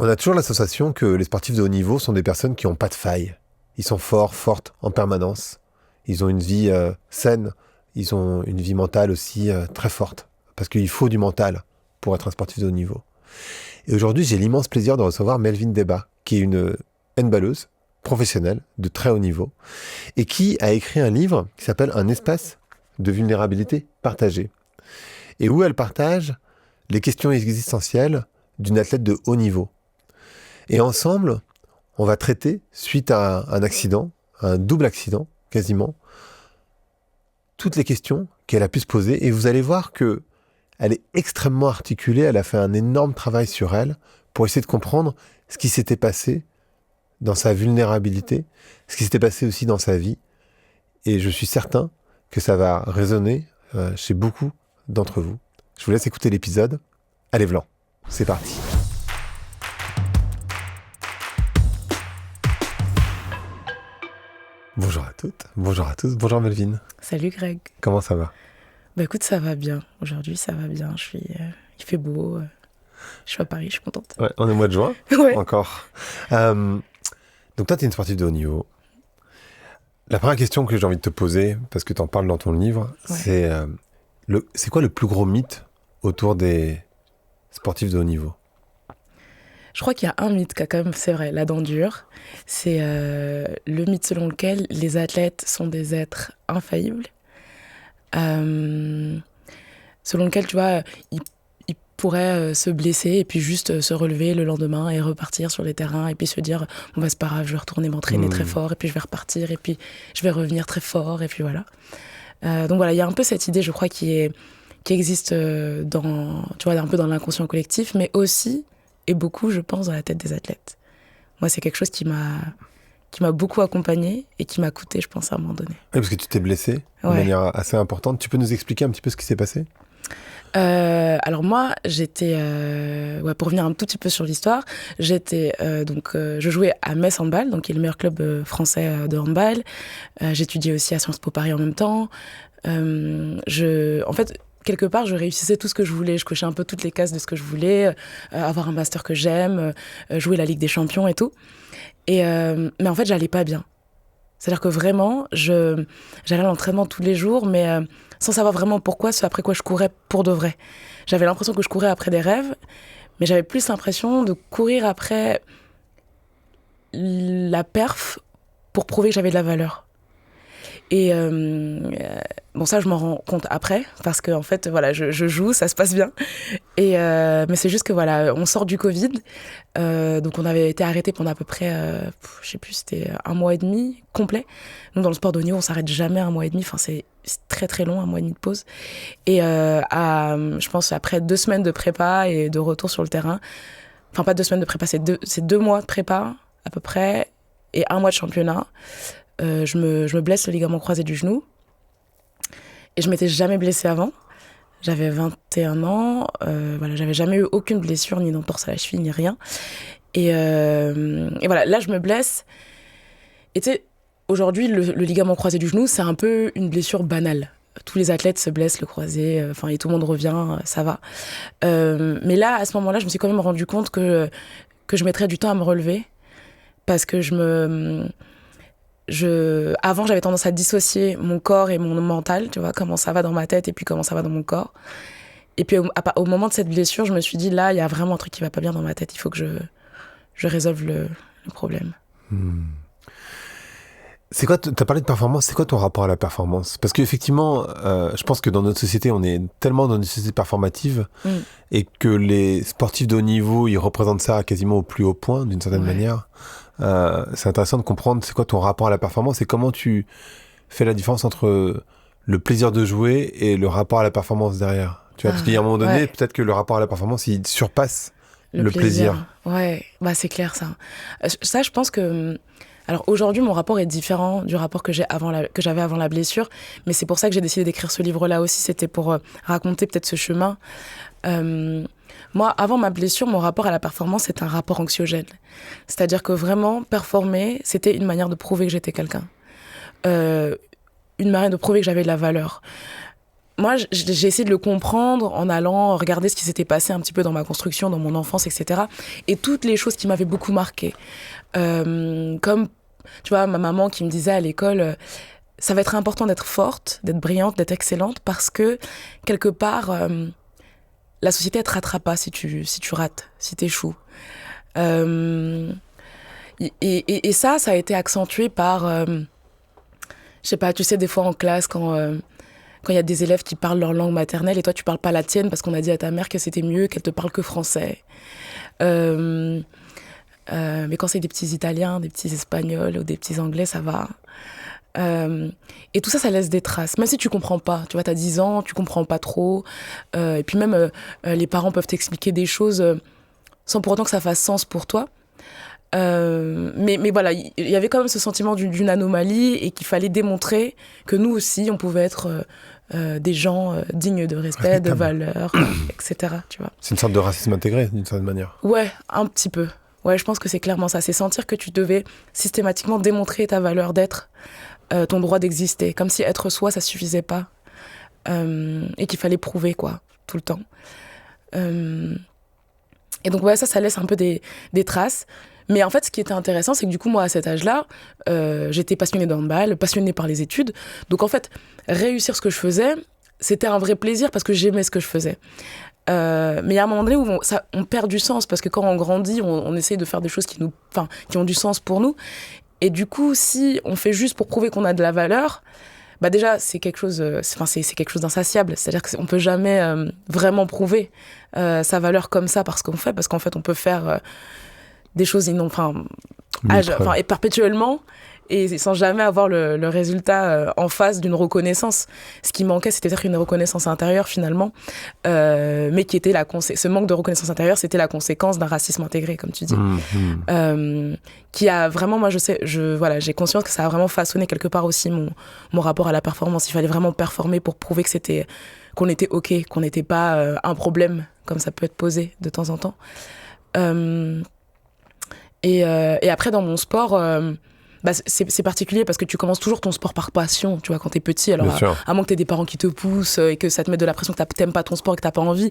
On a toujours la sensation que les sportifs de haut niveau sont des personnes qui n'ont pas de faille. Ils sont forts, fortes en permanence. Ils ont une vie saine. Ils ont une vie mentale aussi très forte. Parce qu'il faut du mental pour être un sportif de haut niveau. Et aujourd'hui, j'ai l'immense plaisir de recevoir Melvin Deba, qui est une handballeuse professionnelle de très haut niveau et qui a écrit un livre qui s'appelle Un espace de vulnérabilité partagée. Et où elle partage les questions existentielles d'une athlète de haut niveau. Et ensemble, on va traiter, suite à un accident, un double accident quasiment, toutes les questions qu'elle a pu se poser. Et vous allez voir que elle est extrêmement articulée. Elle a fait un énorme travail sur elle pour essayer de comprendre ce qui s'était passé dans sa vulnérabilité, ce qui s'était passé aussi dans sa vie. Et je suis certain que ça va résonner chez beaucoup d'entre vous. Je vous laisse écouter l'épisode. Allez, Vlan, c'est parti. Bonjour à toutes, bonjour à tous, bonjour Melvin. Salut Greg. Comment ça va ? Bah écoute, ça va bien. Aujourd'hui, ça va bien. Il fait beau. Je suis à Paris, je suis contente. Ouais, on est au mois de juin, ouais. Encore. Donc toi, tu es une sportive de haut niveau. La première question que j'ai envie de te poser, parce que tu en parles dans ton livre, c'est quoi le plus gros mythe autour des sportifs de haut niveau ? Je crois qu'il y a un mythe qui a quand même, c'est vrai, la dent dure. C'est le mythe selon lequel les athlètes sont des êtres infaillibles. Selon lequel, tu vois, ils pourraient se blesser et puis juste se relever le lendemain et repartir sur les terrains et puis se dire bon bah c'est pas grave, je vais retourner m'entraîner très fort et puis je vais repartir et puis je vais revenir très fort et puis voilà. Donc voilà, il y a un peu cette idée, je crois, qui existe tu vois, un peu dans l'inconscient collectif, mais aussi et beaucoup, je pense, dans la tête des athlètes. Moi, c'est quelque chose qui m'a beaucoup accompagnée et qui m'a coûté, je pense, à un moment donné. Oui, parce que tu t'es blessée de manière assez importante. Tu peux nous expliquer un petit peu ce qui s'est passé ? Alors moi, j'étais... pour revenir un tout petit peu sur l'histoire, je jouais à Metz Handball, donc qui est le meilleur club français de handball. J'étudiais aussi à Sciences Po Paris en même temps. En fait, quelque part, je réussissais tout ce que je voulais. Je cochais un peu toutes les cases de ce que je voulais, avoir un master que j'aime, jouer la Ligue des Champions et tout. Mais en fait, j'allais pas bien. C'est-à-dire que vraiment, j'allais à l'entraînement tous les jours, mais sans savoir vraiment pourquoi, ce après quoi je courais pour de vrai. J'avais l'impression que je courais après des rêves, mais j'avais plus l'impression de courir après la perf pour prouver que j'avais de la valeur. Et bon, ça, je m'en rends compte après, parce que en fait, voilà, je joue, ça se passe bien. Mais c'est juste que voilà, on sort du Covid, donc on avait été arrêtés pendant à peu près, je sais plus, c'était 1 mois et demi complet. Donc dans le sport de haut niveau, on s'arrête jamais 1 mois et demi. Enfin, c'est très très long, 1 mois et demi de pause. Et je pense après 2 semaines de prépa et de retour sur le terrain, enfin pas 2 semaines de prépa, c'est 2 mois de prépa à peu près et 1 mois de championnat. Je me blesse le ligament croisé du genou. Et je m'étais jamais blessée avant. J'avais 21 ans. Voilà, j'avais jamais eu aucune blessure, ni d'entorse à la cheville, ni rien. Et voilà, là, je me blesse. Et tu sais, aujourd'hui, le ligament croisé du genou, c'est un peu une blessure banale. Tous les athlètes se blessent le croisé, et tout le monde revient, ça va. Mais là, à ce moment-là, je me suis quand même rendu compte que je mettrais du temps à me relever. Parce que avant, j'avais tendance à dissocier mon corps et mon mental, tu vois, comment ça va dans ma tête et puis comment ça va dans mon corps. Et puis au moment de cette blessure, je me suis dit, là, il y a vraiment un truc qui va pas bien dans ma tête, il faut que je résolve le problème. C'est quoi, t'as parlé de performance, c'est quoi ton rapport à la performance ? Parce qu'effectivement, je pense que dans notre société, on est tellement dans une société performative et que les sportifs de haut niveau, ils représentent ça quasiment au plus haut point, d'une certaine manière. C'est intéressant de comprendre c'est quoi ton rapport à la performance et comment tu fais la différence entre le plaisir de jouer et le rapport à la performance derrière. Tu vois, parce qu'il y a un moment donné, peut-être que le rapport à la performance, il surpasse le plaisir. Ouais, bah c'est clair ça. Ça, je pense que... Alors aujourd'hui, mon rapport est différent du rapport que j'avais avant la blessure, mais c'est pour ça que j'ai décidé d'écrire ce livre-là aussi, c'était pour raconter peut-être ce chemin. Moi, avant ma blessure, mon rapport à la performance est un rapport anxiogène. C'est-à-dire que vraiment, performer, c'était une manière de prouver que j'étais quelqu'un. Une manière de prouver que j'avais de la valeur. moi, j'ai essayé de le comprendre en allant regarder ce qui s'était passé un petit peu dans ma construction, dans mon enfance, etc. Et toutes les choses qui m'avaient beaucoup marquée. Comme, tu vois, ma maman qui me disait à l'école, ça va être important d'être forte, d'être brillante, d'être excellente, parce que, quelque part, la société, elle te rattrape pas si tu rates, si t'échoues. Et ça a été accentué par, je sais pas, tu sais, des fois en classe, quand il y a des élèves qui parlent leur langue maternelle et toi, tu parles pas la tienne parce qu'on a dit à ta mère que c'était mieux qu'elle te parle que français. Mais quand c'est des petits Italiens, des petits Espagnols ou des petits Anglais, ça va. Et tout ça, ça laisse des traces. Même si tu comprends pas, tu vois, t'as 10 ans, tu comprends pas trop. Et puis même, les parents peuvent t'expliquer des choses sans pour autant que ça fasse sens pour toi. Mais voilà, il y avait quand même ce sentiment d'une anomalie et qu'il fallait démontrer que nous aussi, on pouvait être des gens dignes de respect, de valeur, etc. Tu vois. C'est une sorte de racisme intégré, d'une certaine manière. Ouais, un petit peu. Ouais, je pense que c'est clairement ça. C'est sentir que tu devais systématiquement démontrer ta valeur d'être, ton droit d'exister. Comme si être soi, ça suffisait pas. Et qu'il fallait prouver, quoi, tout le temps. Et donc, ouais, ça laisse un peu des traces. Mais en fait, ce qui était intéressant, c'est que du coup, moi, à cet âge-là, j'étais passionnée d'handball, passionnée par les études. Donc, en fait, réussir ce que je faisais, c'était un vrai plaisir parce que j'aimais ce que je faisais. Mais il y a un moment donné où on perd du sens parce que quand on grandit, on essaye de faire des choses qui ont du sens pour nous. Et du coup, si on fait juste pour prouver qu'on a de la valeur, bah déjà, c'est quelque chose d'insatiable. C'est-à-dire qu'on peut jamais vraiment prouver sa valeur comme ça parce qu'en fait, on peut faire des choses et perpétuellement et sans jamais avoir le résultat en face d'une reconnaissance. Ce qui manquait, c'était peut-être une reconnaissance intérieure finalement, mais qui était ce manque de reconnaissance intérieure, c'était la conséquence d'un racisme intégré, comme tu dis, qui a vraiment, moi j'ai conscience que ça a vraiment façonné quelque part aussi mon rapport à la performance. Il fallait vraiment performer pour prouver qu'on était ok, qu'on n'était pas un problème comme ça peut être posé de temps en temps. Et après dans mon sport, c'est particulier parce que tu commences toujours ton sport par passion, tu vois, quand t'es petit. Alors à moins que t'aies des parents qui te poussent et que ça te mette de la pression, que t'aimes pas ton sport et que t'as pas envie.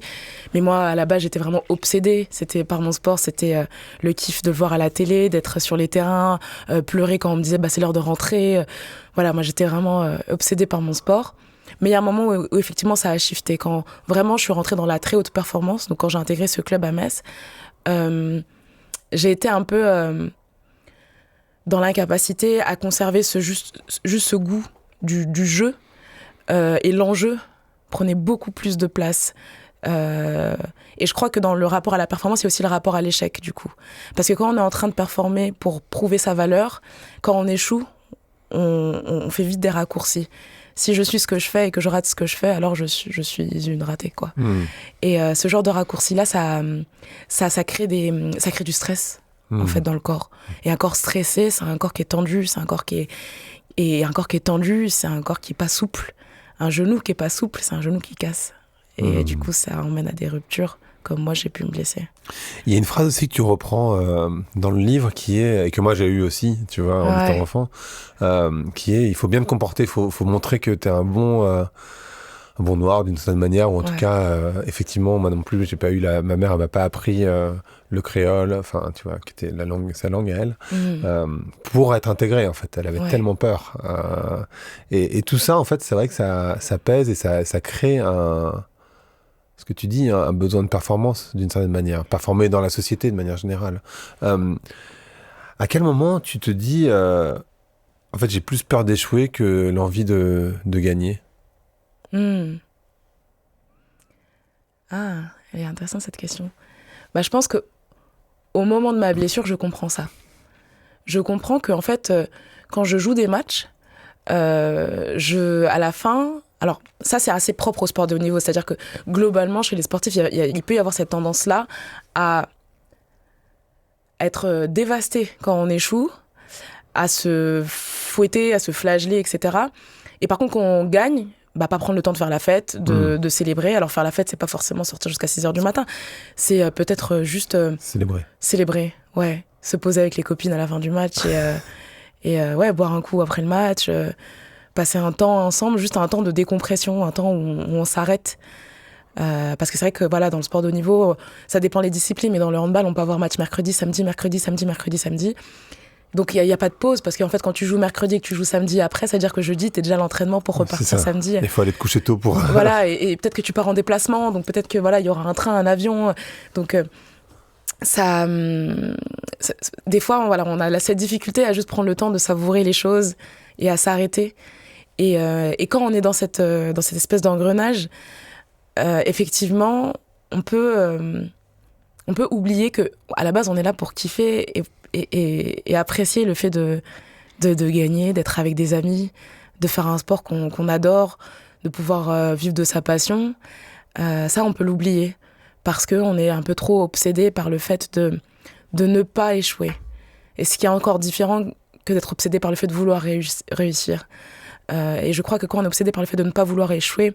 Mais moi, à la base, j'étais vraiment obsédée. C'était par mon sport, c'était le kiff de le voir à la télé, d'être sur les terrains, pleurer quand on me disait c'est l'heure de rentrer. Voilà, moi j'étais vraiment obsédée par mon sport. Mais il y a un moment où effectivement ça a shifté, quand vraiment je suis rentrée dans la très haute performance. Donc quand j'ai intégré ce club à Metz, j'ai été un peu dans l'incapacité à conserver juste ce goût du jeu, et l'enjeu prenait beaucoup plus de place. Et je crois que dans le rapport à la performance, il y a aussi le rapport à l'échec, du coup. Parce que quand on est en train de performer pour prouver sa valeur, quand on échoue, on fait vite des raccourcis. Si je suis ce que je fais et que je rate ce que je fais, alors je suis une ratée, quoi. Et ce genre de raccourci-là, ça crée du stress, en fait, dans le corps. Et un corps stressé, c'est un corps qui est tendu, c'est un corps qui est tendu, c'est un corps qui est pas souple. Un genou qui est pas souple, c'est un genou qui casse. Et du coup, ça emmène à des ruptures, comme moi, j'ai pu me blesser. Il y a une phrase aussi que tu reprends dans le livre et que moi j'ai eu aussi, tu vois, en étant enfant, qui est: il faut bien te comporter, il faut montrer que t'es un bon noir d'une certaine manière, ou en tout cas, effectivement, moi non plus, j'ai pas eu ma mère, elle m'a pas appris le créole, enfin, tu vois, qui était sa langue à elle, pour être intégrée, en fait. Elle avait tellement peur. Et tout ça, en fait, c'est vrai que ça pèse et ça crée ce que tu dis, un besoin de performance, d'une certaine manière. Performer dans la société, de manière générale. À quel moment tu te dis, en fait, j'ai plus peur d'échouer que l'envie de gagner? Ah, elle est intéressante cette question. Je pense que au moment de ma blessure, je comprends ça. Je comprends que en fait, quand je joue des matchs, à la fin, alors ça c'est assez propre au sport de haut niveau, c'est-à-dire que globalement chez les sportifs, il peut y avoir cette tendance-là à être dévasté quand on échoue, à se fouetter, à se flageller, etc. Et par contre, quand on gagne, pas prendre le temps de faire la fête, de célébrer. Alors faire la fête, c'est pas forcément sortir jusqu'à 6h du matin. C'est peut-être juste... Célébrer, ouais. Se poser avec les copines à la fin du match et boire un coup après le match. passer un temps ensemble, juste un temps de décompression, un temps où on s'arrête. Parce que c'est vrai que voilà, dans le sport de haut niveau, ça dépend des disciplines, mais dans le handball, on peut avoir match mercredi, samedi, mercredi, samedi, mercredi, samedi. Donc il y a pas de pause, parce qu'en fait, quand tu joues mercredi et que tu joues samedi après, ça veut dire que jeudi, t'es déjà à l'entraînement pour repartir samedi. Il faut aller te coucher tôt pour... Voilà, et peut-être que tu pars en déplacement, donc peut-être que voilà, il y aura un train, un avion. Donc des fois, voilà, on a cette difficulté à juste prendre le temps de savourer les choses et à s'arrêter. Et quand on est dans cette espèce d'engrenage, effectivement, on peut oublier que à la base, on est là pour kiffer et apprécier le fait de gagner, d'être avec des amis, de faire un sport qu'on adore, de pouvoir vivre de sa passion. Ça, on peut l'oublier parce qu'on est un peu trop obsédé par le fait de ne pas échouer. Et ce qui est encore différent que d'être obsédé par le fait de vouloir réussir. Et je crois que quand on est obsédé par le fait de ne pas vouloir échouer,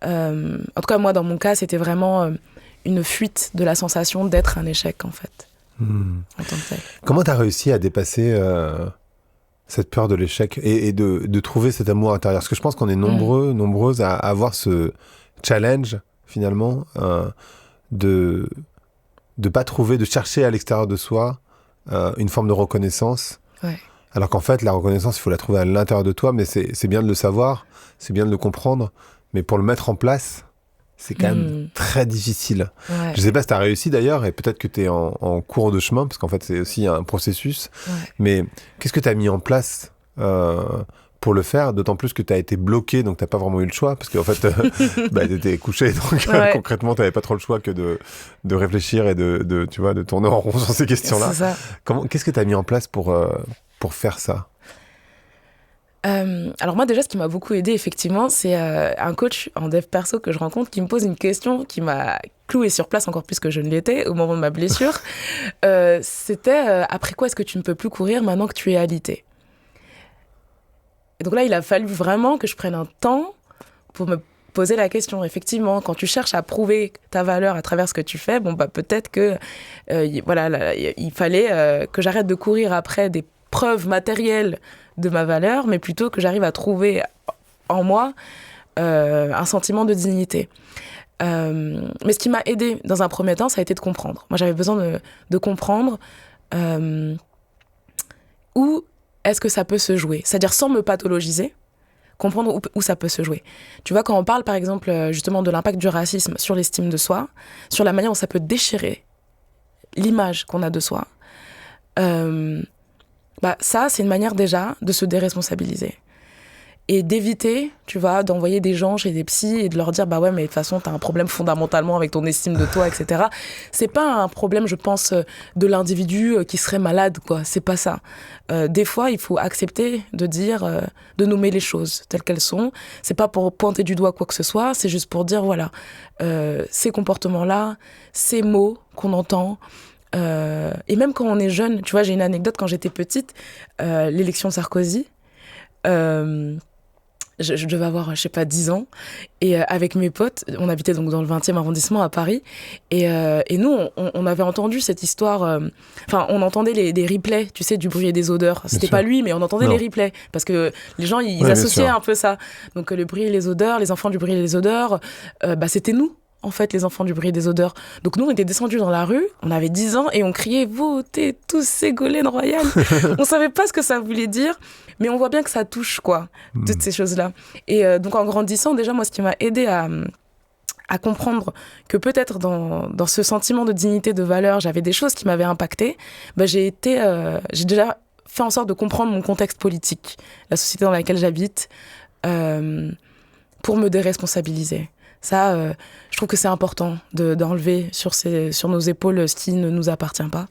en tout cas moi dans mon cas, c'était vraiment une fuite de la sensation d'être un échec en fait. En tant que tel. Comment tu as réussi à dépasser cette peur de l'échec et de trouver cet amour intérieur? Parce que je pense qu'on est nombreuses à avoir ce challenge finalement de pas trouver, de chercher à l'extérieur de soi une forme de reconnaissance. Ouais. Alors qu'en fait, la reconnaissance, il faut la trouver à l'intérieur de toi, mais c'est bien de le savoir, c'est bien de le comprendre, mais pour le mettre en place, c'est quand même très difficile. Ouais. Je sais pas si tu as réussi d'ailleurs, et peut-être que tu es en cours de chemin, parce qu'en fait, c'est aussi un processus. Ouais. Mais qu'est-ce que tu as mis en place pour le faire, d'autant plus que tu as été bloqué, donc tu n'as pas vraiment eu le choix, parce qu'en fait, tu étais couché, donc concrètement, tu n'avais pas trop le choix que de réfléchir et tu vois, de tourner en rond sur ces questions-là. C'est ça. Qu'est-ce que tu as mis en place pour faire ça? Alors moi déjà ce qui m'a beaucoup aidé effectivement c'est un coach en dev perso que je rencontre qui me pose une question qui m'a clouée sur place encore plus que je ne l'étais au moment de ma blessure. C'était après quoi est-ce que tu ne peux plus courir maintenant que tu es alité? Et donc là il a fallu vraiment que je prenne un temps pour me poser la question. Effectivement, quand tu cherches à prouver ta valeur à travers ce que tu fais, peut-être que il fallait que j'arrête de courir après des preuves matérielles de ma valeur, mais plutôt que j'arrive à trouver en moi un sentiment de dignité. Mais ce qui m'a aidé dans un premier temps, ça a été de comprendre. Moi, j'avais besoin de comprendre où est-ce que ça peut se jouer. C'est-à-dire sans me pathologiser, comprendre où ça peut se jouer. Tu vois, quand on parle, par exemple, justement de l'impact du racisme sur l'estime de soi, sur la manière dont ça peut déchirer l'image qu'on a de soi, ça, c'est une manière déjà de se déresponsabiliser. Et d'éviter, tu vois, d'envoyer des gens chez des psys et de leur dire, mais de toute façon, t'as un problème fondamentalement avec ton estime de toi, etc. C'est pas un problème, je pense, de l'individu qui serait malade, quoi. C'est pas ça. Des fois, il faut accepter de dire, de nommer les choses telles qu'elles sont. C'est pas pour pointer du doigt quoi que ce soit, c'est juste pour dire, voilà, ces comportements-là, ces mots qu'on entend, et même quand on est jeune, tu vois, j'ai une anecdote, quand j'étais petite, l'élection de Sarkozy, je devais avoir, 10 ans, et avec mes potes, on habitait donc dans le 20e arrondissement à Paris, et nous, on avait entendu cette histoire, on entendait des replays, tu sais, du bruit et des odeurs. C'était pas lui, mais on entendait les replays, parce que les gens, ils associaient un peu ça. Donc le bruit et les odeurs, les enfants du bruit et les odeurs, c'était nous. En fait, les enfants du bruit et des odeurs. Donc nous, on était descendus dans la rue, on avait 10 ans et on criait « Votez tous Ségolène Royal !» On savait pas ce que ça voulait dire, mais on voit bien que ça touche, quoi, toutes ces choses-là. Et donc en grandissant, déjà, moi, ce qui m'a aidée à comprendre que peut-être dans ce sentiment de dignité, de valeur, j'avais des choses qui m'avaient impactée, j'ai déjà fait en sorte de comprendre mon contexte politique, la société dans laquelle j'habite, pour me déresponsabiliser. Ça, je trouve que c'est important d'enlever sur nos épaules ce qui ne nous appartient pas.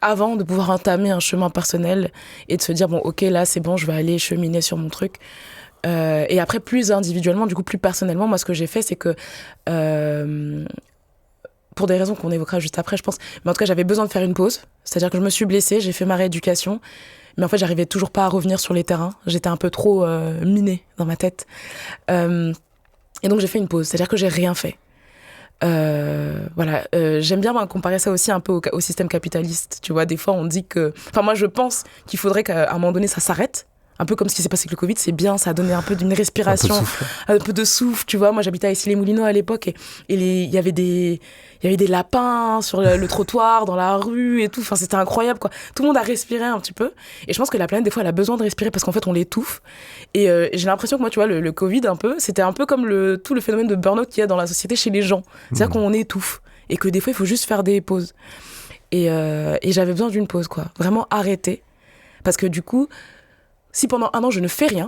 Avant de pouvoir entamer un chemin personnel et de se dire, ok, là, c'est bon, je vais aller cheminer sur mon truc. Et après, plus individuellement, du coup, plus personnellement, moi, ce que j'ai fait, c'est que, pour des raisons qu'on évoquera juste après, je pense, mais en tout cas, j'avais besoin de faire une pause. C'est-à-dire que je me suis blessée, j'ai fait ma rééducation, mais en fait, j'arrivais toujours pas à revenir sur les terrains. J'étais un peu trop minée dans ma tête. Et donc j'ai fait une pause, c'est-à-dire que j'ai rien fait. J'aime bien comparer ça aussi un peu au système capitaliste. Tu vois, des fois on dit que... moi je pense qu'il faudrait qu'à un moment donné ça s'arrête, Un peu comme ce qui s'est passé avec le Covid, c'est bien, ça a donné un peu d'une respiration, un peu de souffle, tu vois. Moi, j'habitais à Issy-les-Moulineaux à l'époque et il y avait des lapins sur le trottoir, dans la rue et tout. Enfin, c'était incroyable, quoi. Tout le monde a respiré un petit peu. Et je pense que la planète, des fois, elle a besoin de respirer parce qu'en fait, on l'étouffe. Et j'ai l'impression que moi, tu vois, le Covid, un peu, c'était un peu comme tout le phénomène de burn-out qu'il y a dans la société chez les gens. C'est-à-dire qu'on étouffe et que des fois, il faut juste faire des pauses. Et j'avais besoin d'une pause, quoi. Vraiment arrêter. Parce que du coup, si pendant 1 an, je ne fais rien,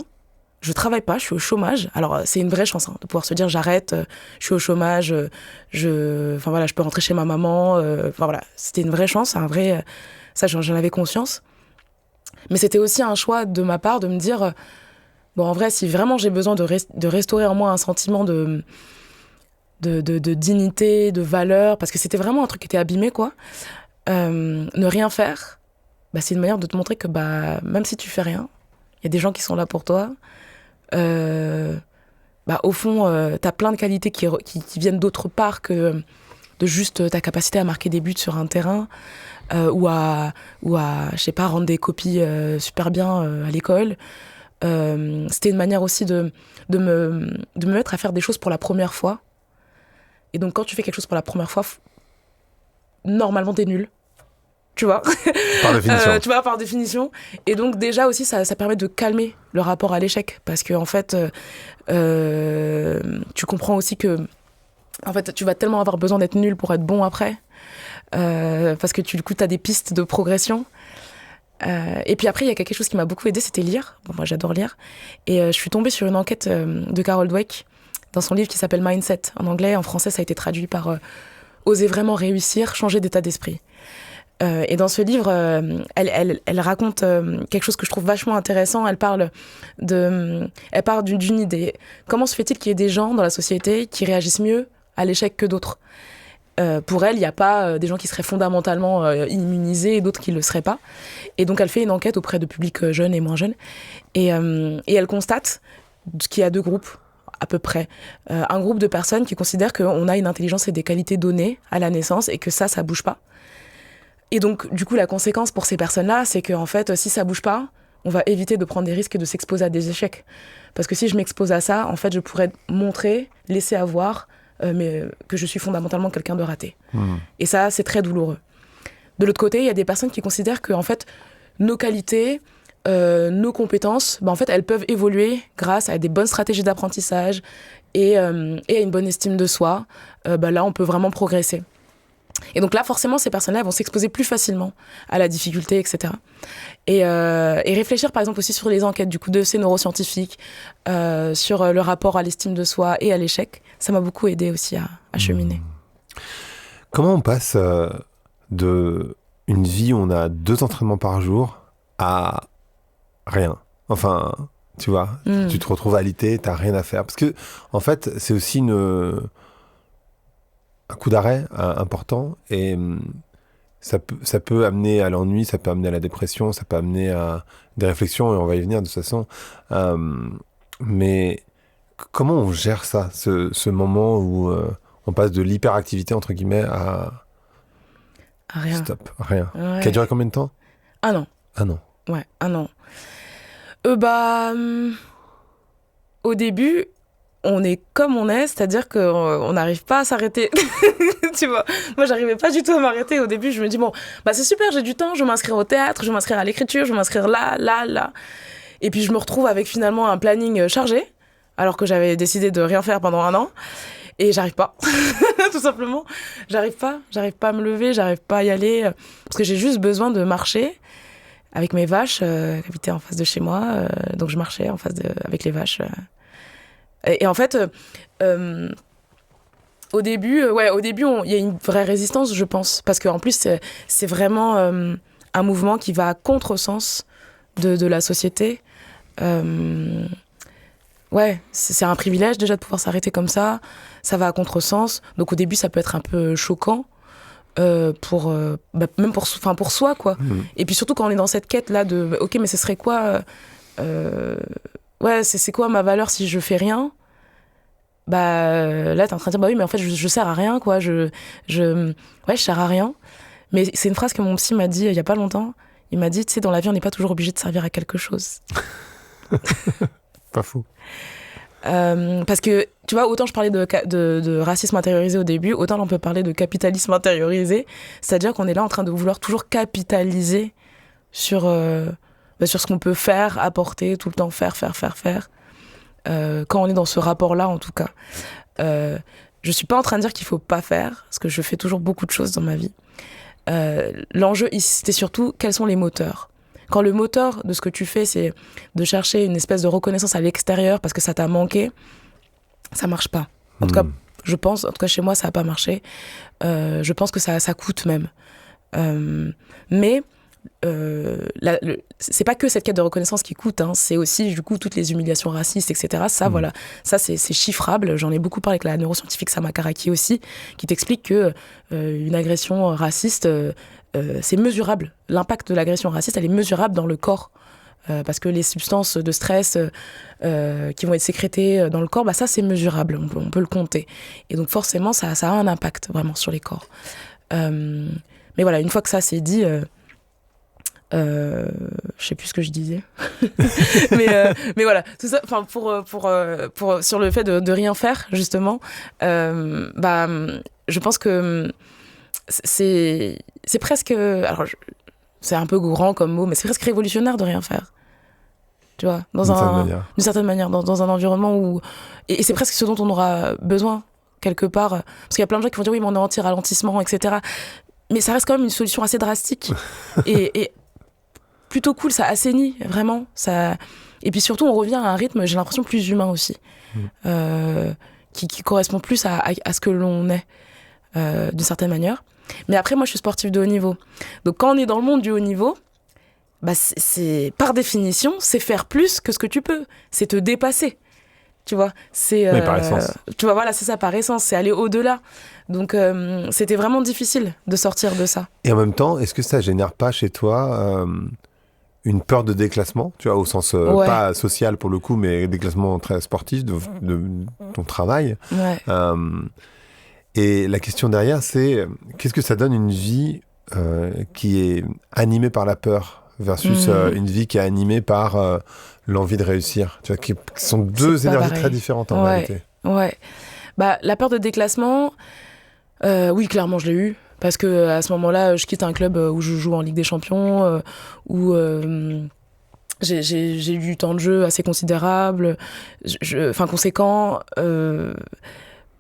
je travaille pas, je suis au chômage. Alors, c'est une vraie chance de pouvoir se dire j'arrête, je suis au chômage, je peux rentrer chez ma maman. C'était une vraie chance, ça, j'en avais conscience. Mais c'était aussi un choix de ma part de me dire, bon, en vrai, si vraiment j'ai besoin de restaurer en moi un sentiment de dignité, de valeur, parce que c'était vraiment un truc qui était abîmé, quoi. Ne rien faire, c'est une manière de te montrer que même si tu fais rien, il y a des gens qui sont là pour toi. Au fond, t'as plein de qualités qui viennent d'autre part que de juste ta capacité à marquer des buts sur un terrain ou à je sais pas, rendre des copies super bien à l'école. C'était une manière aussi de me mettre à faire des choses pour la première fois. Et donc, quand tu fais quelque chose pour la première fois, normalement, t'es nul. Tu vois, par définition. Par définition. Et donc déjà aussi, ça permet de calmer le rapport à l'échec. Parce que en fait, tu comprends aussi que en fait, tu vas tellement avoir besoin d'être nul pour être bon après. Parce que du coup, tu as des pistes de progression. Et puis après, il y a quelque chose qui m'a beaucoup aidée, c'était lire. Bon, moi, j'adore lire. Et je suis tombée sur une enquête de Carol Dweck dans son livre qui s'appelle Mindset. En anglais, en français, ça a été traduit par Oser vraiment réussir, changer d'état d'esprit. Et dans ce livre, elle raconte quelque chose que je trouve vachement intéressant. Elle parle d'une idée. Comment se fait-il qu'il y ait des gens dans la société qui réagissent mieux à l'échec que d'autres ? Pour elle, il n'y a pas des gens qui seraient fondamentalement immunisés et d'autres qui ne le seraient pas. Et donc, elle fait une enquête auprès de publics jeunes et moins jeunes. Et elle constate qu'il y a 2 groupes, à peu près. Un groupe de personnes qui considèrent qu'on a une intelligence et des qualités données à la naissance et que ça ne bouge pas. Et donc, du coup, la conséquence pour ces personnes-là, c'est qu'en fait, si ça bouge pas, on va éviter de prendre des risques et de s'exposer à des échecs. Parce que si je m'expose à ça, en fait, je pourrais montrer, laisser avoir, mais que je suis fondamentalement quelqu'un de raté. Et ça, c'est très douloureux. De l'autre côté, il y a des personnes qui considèrent que, en fait, nos qualités, nos compétences, en fait, elles peuvent évoluer grâce à des bonnes stratégies d'apprentissage et à une bonne estime de soi. Là, on peut vraiment progresser. Et donc là, forcément, ces personnes-là vont s'exposer plus facilement à la difficulté, etc. Et réfléchir, par exemple, aussi sur les enquêtes du coup, de ces neuroscientifiques, sur le rapport à l'estime de soi et à l'échec. Ça m'a beaucoup aidé aussi à cheminer. Comment on passe de une vie où on a 2 entraînements par jour à rien ? Enfin, tu vois, tu te retrouves alité, t'as rien à faire. Parce que, en fait, c'est aussi un coup d'arrêt important et ça peut amener à l'ennui, ça peut amener à la dépression, ça peut amener à des réflexions et on va y venir de toute façon. Mais comment on gère ça, ce moment où on passe de l'hyperactivité entre guillemets à rien. Stop, rien. Ouais. Qui a duré combien de temps ? 1 an. 1 an. Ouais, 1 an. Au début, on est comme on est, c'est-à-dire qu'on n'arrive pas à s'arrêter. Tu vois, moi, j'arrivais pas du tout à m'arrêter. Au début, je me dis, c'est super, j'ai du temps, je vais m'inscrire au théâtre, je vais m'inscrire à l'écriture, je vais m'inscrire là. Et puis, je me retrouve avec finalement un planning chargé, alors que j'avais décidé de rien faire pendant 1 an. Et j'arrive pas, tout simplement. J'arrive pas à me lever, j'arrive pas à y aller, parce que j'ai juste besoin de marcher avec mes vaches qui habitaient en face de chez moi. Donc, je marchais avec les vaches. Et en fait, au début, il y a une vraie résistance, je pense. Parce qu'en plus, c'est vraiment un mouvement qui va à contresens de la société. C'est un privilège déjà de pouvoir s'arrêter comme ça. Ça va à contresens. Donc au début, ça peut être un peu choquant. Même pour soi, quoi. Et puis surtout quand on est dans cette quête-là de « Ok, mais ce serait quoi c'est quoi ma valeur si je fais rien ?» Là, t'es en train de dire « oui, mais en fait, je sers à rien, quoi. Je sers à rien. » Mais c'est une phrase que mon psy m'a dit il y a pas longtemps. Il m'a dit « Tu sais, dans la vie, on n'est pas toujours obligé de servir à quelque chose. » Pas faux. Parce que, tu vois, autant je parlais de racisme intériorisé au début, autant là, on peut parler de capitalisme intériorisé. C'est-à-dire qu'on est là en train de vouloir toujours capitaliser sur ce qu'on peut faire, apporter, tout le temps faire. Quand on est dans ce rapport-là, en tout cas. Je suis pas en train de dire qu'il faut pas faire, parce que je fais toujours beaucoup de choses dans ma vie. L'enjeu, c'était surtout quels sont les moteurs. Quand le moteur de ce que tu fais, c'est de chercher une espèce de reconnaissance à l'extérieur parce que ça t'a manqué, ça marche pas. En tout cas, je pense, en tout cas chez moi, ça a pas marché. Je pense que ça coûte même. Mais c'est pas que cette quête de reconnaissance qui coûte, hein, c'est aussi du coup toutes les humiliations racistes, etc. Ça, voilà, ça c'est chiffrable. J'en ai beaucoup parlé avec la neuroscientifique Sama Karaki aussi, qui t'explique que une agression raciste, c'est mesurable. L'impact de l'agression raciste, elle est mesurable dans le corps. Parce que les substances de stress qui vont être sécrétées dans le corps, bah ça c'est mesurable, on peut le compter. Et donc forcément, ça a un impact vraiment sur les corps. Mais voilà, une fois que ça c'est dit, je sais plus ce que je disais. mais voilà, tout ça, enfin pour sur le fait de rien faire justement, je pense que c'est presque, alors c'est un peu grand comme mot, mais c'est presque révolutionnaire de rien faire. Tu vois, d'une certaine manière, dans un environnement où... Et c'est presque ce dont on aura besoin, quelque part. Parce qu'il y a plein de gens qui vont dire, oui, mais on est anti-ralentissement, etc. Mais ça reste quand même une solution assez drastique. et plutôt cool, ça assainit, vraiment. Ça... Et puis surtout, on revient à un rythme, j'ai l'impression, plus humain aussi. Qui correspond plus à ce que l'on est, d'une certaine manière. Mais après, moi, je suis sportive de haut niveau. Donc, quand on est dans le monde du haut niveau... Bah c'est par définition, c'est faire plus que ce que tu peux, c'est te dépasser, tu vois. C'est par essence. Tu vois, voilà, c'est ça par essence, c'est aller au-delà. Donc c'était vraiment difficile de sortir de ça. Et en même temps, est-ce que ça génère pas chez toi une peur de déclassement, tu vois, au sens pas social pour le coup, mais déclassement très sportif de ton travail. Ouais. Et la question derrière, c'est qu'est-ce que ça donne une vie qui est animée par la peur versus une vie qui est animée par l'envie de réussir, tu vois, qui sont deux énergies très différentes en réalité. Ouais. Bah, la peur de déclassement, oui, clairement, je l'ai eu. Parce que à ce moment-là, je quitte un club où je joue en Ligue des Champions, où j'ai eu du temps de jeu assez considérable, conséquent.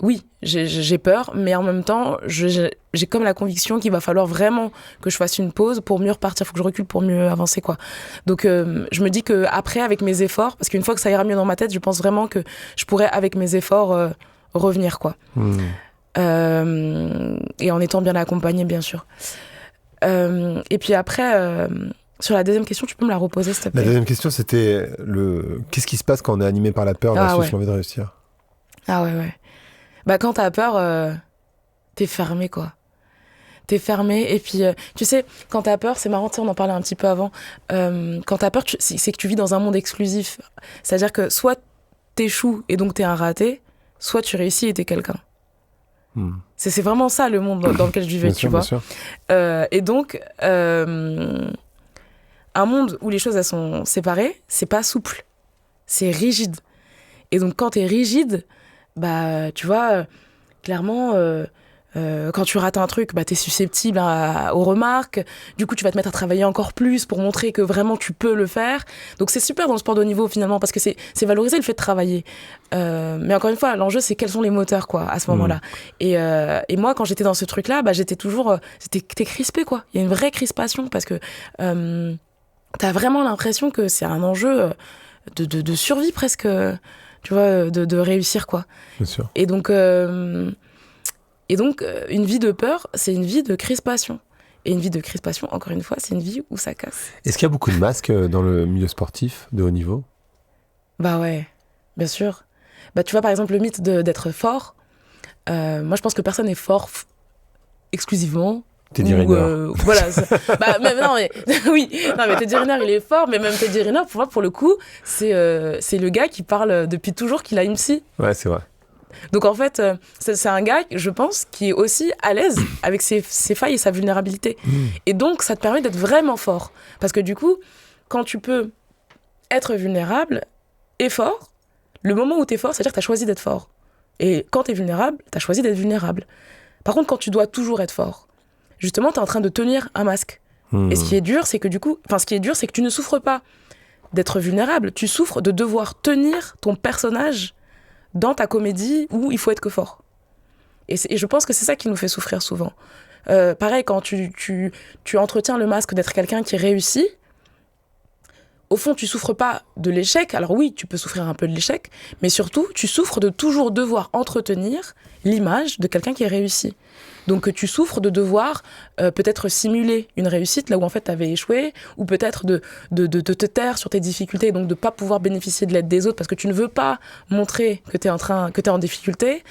Oui, j'ai peur, mais en même temps, j'ai comme la conviction qu'il va falloir vraiment que je fasse une pause pour mieux repartir. Il faut que je recule pour mieux avancer, quoi. Donc, je me dis qu'après, avec mes efforts, parce qu'une fois que ça ira mieux dans ma tête, je pense vraiment que je pourrais, avec mes efforts, revenir, quoi. Et en étant bien accompagnée, bien sûr. Et puis après, sur la deuxième question, tu peux me la reposer, s'il te plaît? La deuxième question, c'était qu'est-ce qui se passe quand on est animé par la peur versus l'envie de réussir? Ah ouais. Bah, quand t'as peur, t'es fermé, quoi. T'es fermé. Et puis, tu sais, quand t'as peur, c'est marrant, on en parlait un petit peu avant. Quand t'as peur, c'est que tu vis dans un monde exclusif. C'est-à-dire que soit t'échoues et donc t'es un raté, soit tu réussis et t'es quelqu'un. C'est vraiment ça, le monde dans lequel je vivais, tu vois. Et donc, un monde où les choses, elles sont séparées, c'est pas souple. C'est rigide. Et donc, quand t'es rigide... Bah, tu vois, clairement, quand tu rates un truc, bah, t'es susceptible aux remarques. Du coup, tu vas te mettre à travailler encore plus pour montrer que vraiment tu peux le faire. Donc, c'est super dans le sport de haut niveau, finalement, parce que c'est valoriser le fait de travailler. Mais encore une fois, l'enjeu, c'est quels sont les moteurs, quoi, à ce moment-là. Et moi, quand j'étais dans ce truc-là, bah, j'étais toujours... t'es crispé, quoi. Il y a une vraie crispation, parce que t'as vraiment l'impression que c'est un enjeu de survie, presque... tu vois, de réussir, quoi. Bien sûr. Et donc, une vie de peur, c'est une vie de crispation. Et une vie de crispation, encore une fois, c'est une vie où ça casse. Est-ce qu'il y a beaucoup de masques dans le milieu sportif de haut niveau? Bah ouais, bien sûr. Bah, tu vois, par exemple, le mythe d'être fort, moi, je pense que personne n'est fort exclusivement. Teddy Riner. Voilà. Oui. Non, mais Teddy Riner, il est fort, mais même Teddy Riner, pour moi, pour le coup, c'est le gars qui parle depuis toujours qu'il a une psy. Ouais, c'est vrai. Donc, en fait, c'est un gars, je pense, qui est aussi à l'aise avec ses failles et sa vulnérabilité. Et donc, ça te permet d'être vraiment fort. Parce que du coup, quand tu peux être vulnérable et fort, le moment où t'es fort, c'est-à-dire que t'as choisi d'être fort. Et quand t'es vulnérable, t'as choisi d'être vulnérable. Par contre, quand tu dois toujours être fort, justement, t'es en train de tenir un masque. Et ce qui est dur, c'est que tu ne souffres pas d'être vulnérable, tu souffres de devoir tenir ton personnage dans ta comédie où il faut être que fort. Et je pense que c'est ça qui nous fait souffrir souvent. Pareil, quand tu entretiens le masque d'être quelqu'un qui réussit, au fond, tu souffres pas de l'échec. Alors oui, tu peux souffrir un peu de l'échec, mais surtout, tu souffres de toujours devoir entretenir l'image de quelqu'un qui réussit. Donc tu souffres de devoir peut-être simuler une réussite là où en fait tu avais échoué, ou peut-être de te taire sur tes difficultés, et donc de pas pouvoir bénéficier de l'aide des autres parce que tu ne veux pas montrer que tu es en difficulté.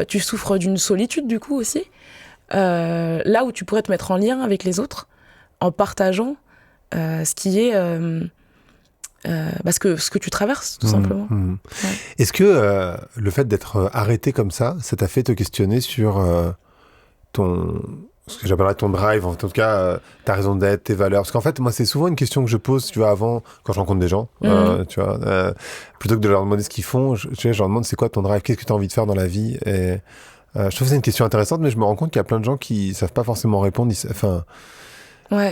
Tu souffres d'une solitude du coup aussi, là où tu pourrais te mettre en lien avec les autres en partageant ce qui est ce que tu traverses tout simplement. Ouais. Est-ce que le fait d'être arrêté comme ça t'a fait te questionner sur ce que j'appellerais ton drive, en tout cas ta raison d'être, tes valeurs? Parce qu'en fait, moi, c'est souvent une question que je pose, tu vois, avant, quand je rencontre des gens, tu vois, plutôt que de leur demander ce qu'ils font, je leur demande c'est quoi ton drive, qu'est-ce que tu as envie de faire dans la vie. Et je trouve que c'est une question intéressante, mais je me rends compte qu'il y a plein de gens qui savent pas forcément répondre.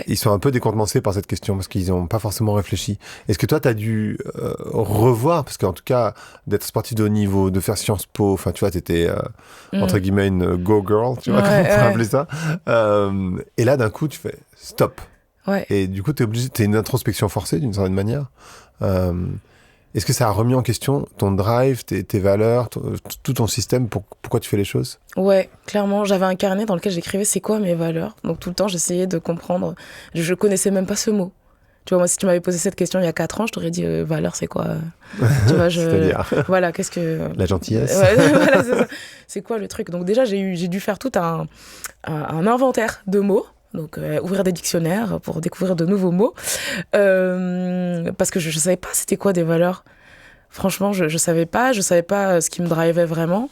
Ils sont un peu décontenancés par cette question parce qu'ils n'ont pas forcément réfléchi. Est-ce que toi, tu as dû revoir, parce qu'en tout cas, d'être sportif de haut niveau, de faire Sciences Po, enfin, tu vois, tu étais, entre guillemets, une go-girl, tu vois, comment on pourrait appeler ça. Et là, d'un coup, tu fais stop. Ouais. Et du coup, t'es une introspection forcée, d'une certaine manière. Est-ce que ça a remis en question ton drive, tes valeurs, tout ton système, pourquoi tu fais les choses? Ouais, clairement. J'avais un carnet dans lequel j'écrivais c'est quoi mes valeurs. Donc tout le temps, j'essayais de comprendre. Je connaissais même pas ce mot. Tu vois, moi, si tu m'avais posé cette question il y a 4 ans, je t'aurais dit valeurs, c'est quoi tu vois, C'est-à-dire voilà, qu'est-ce que... La gentillesse. Ouais, voilà, c'est ça. C'est quoi le truc? Donc déjà, j'ai dû faire tout un inventaire de mots. Donc, ouvrir des dictionnaires pour découvrir de nouveaux mots. Parce que je savais pas c'était quoi des valeurs. Franchement, je savais pas ce qui me drivait vraiment.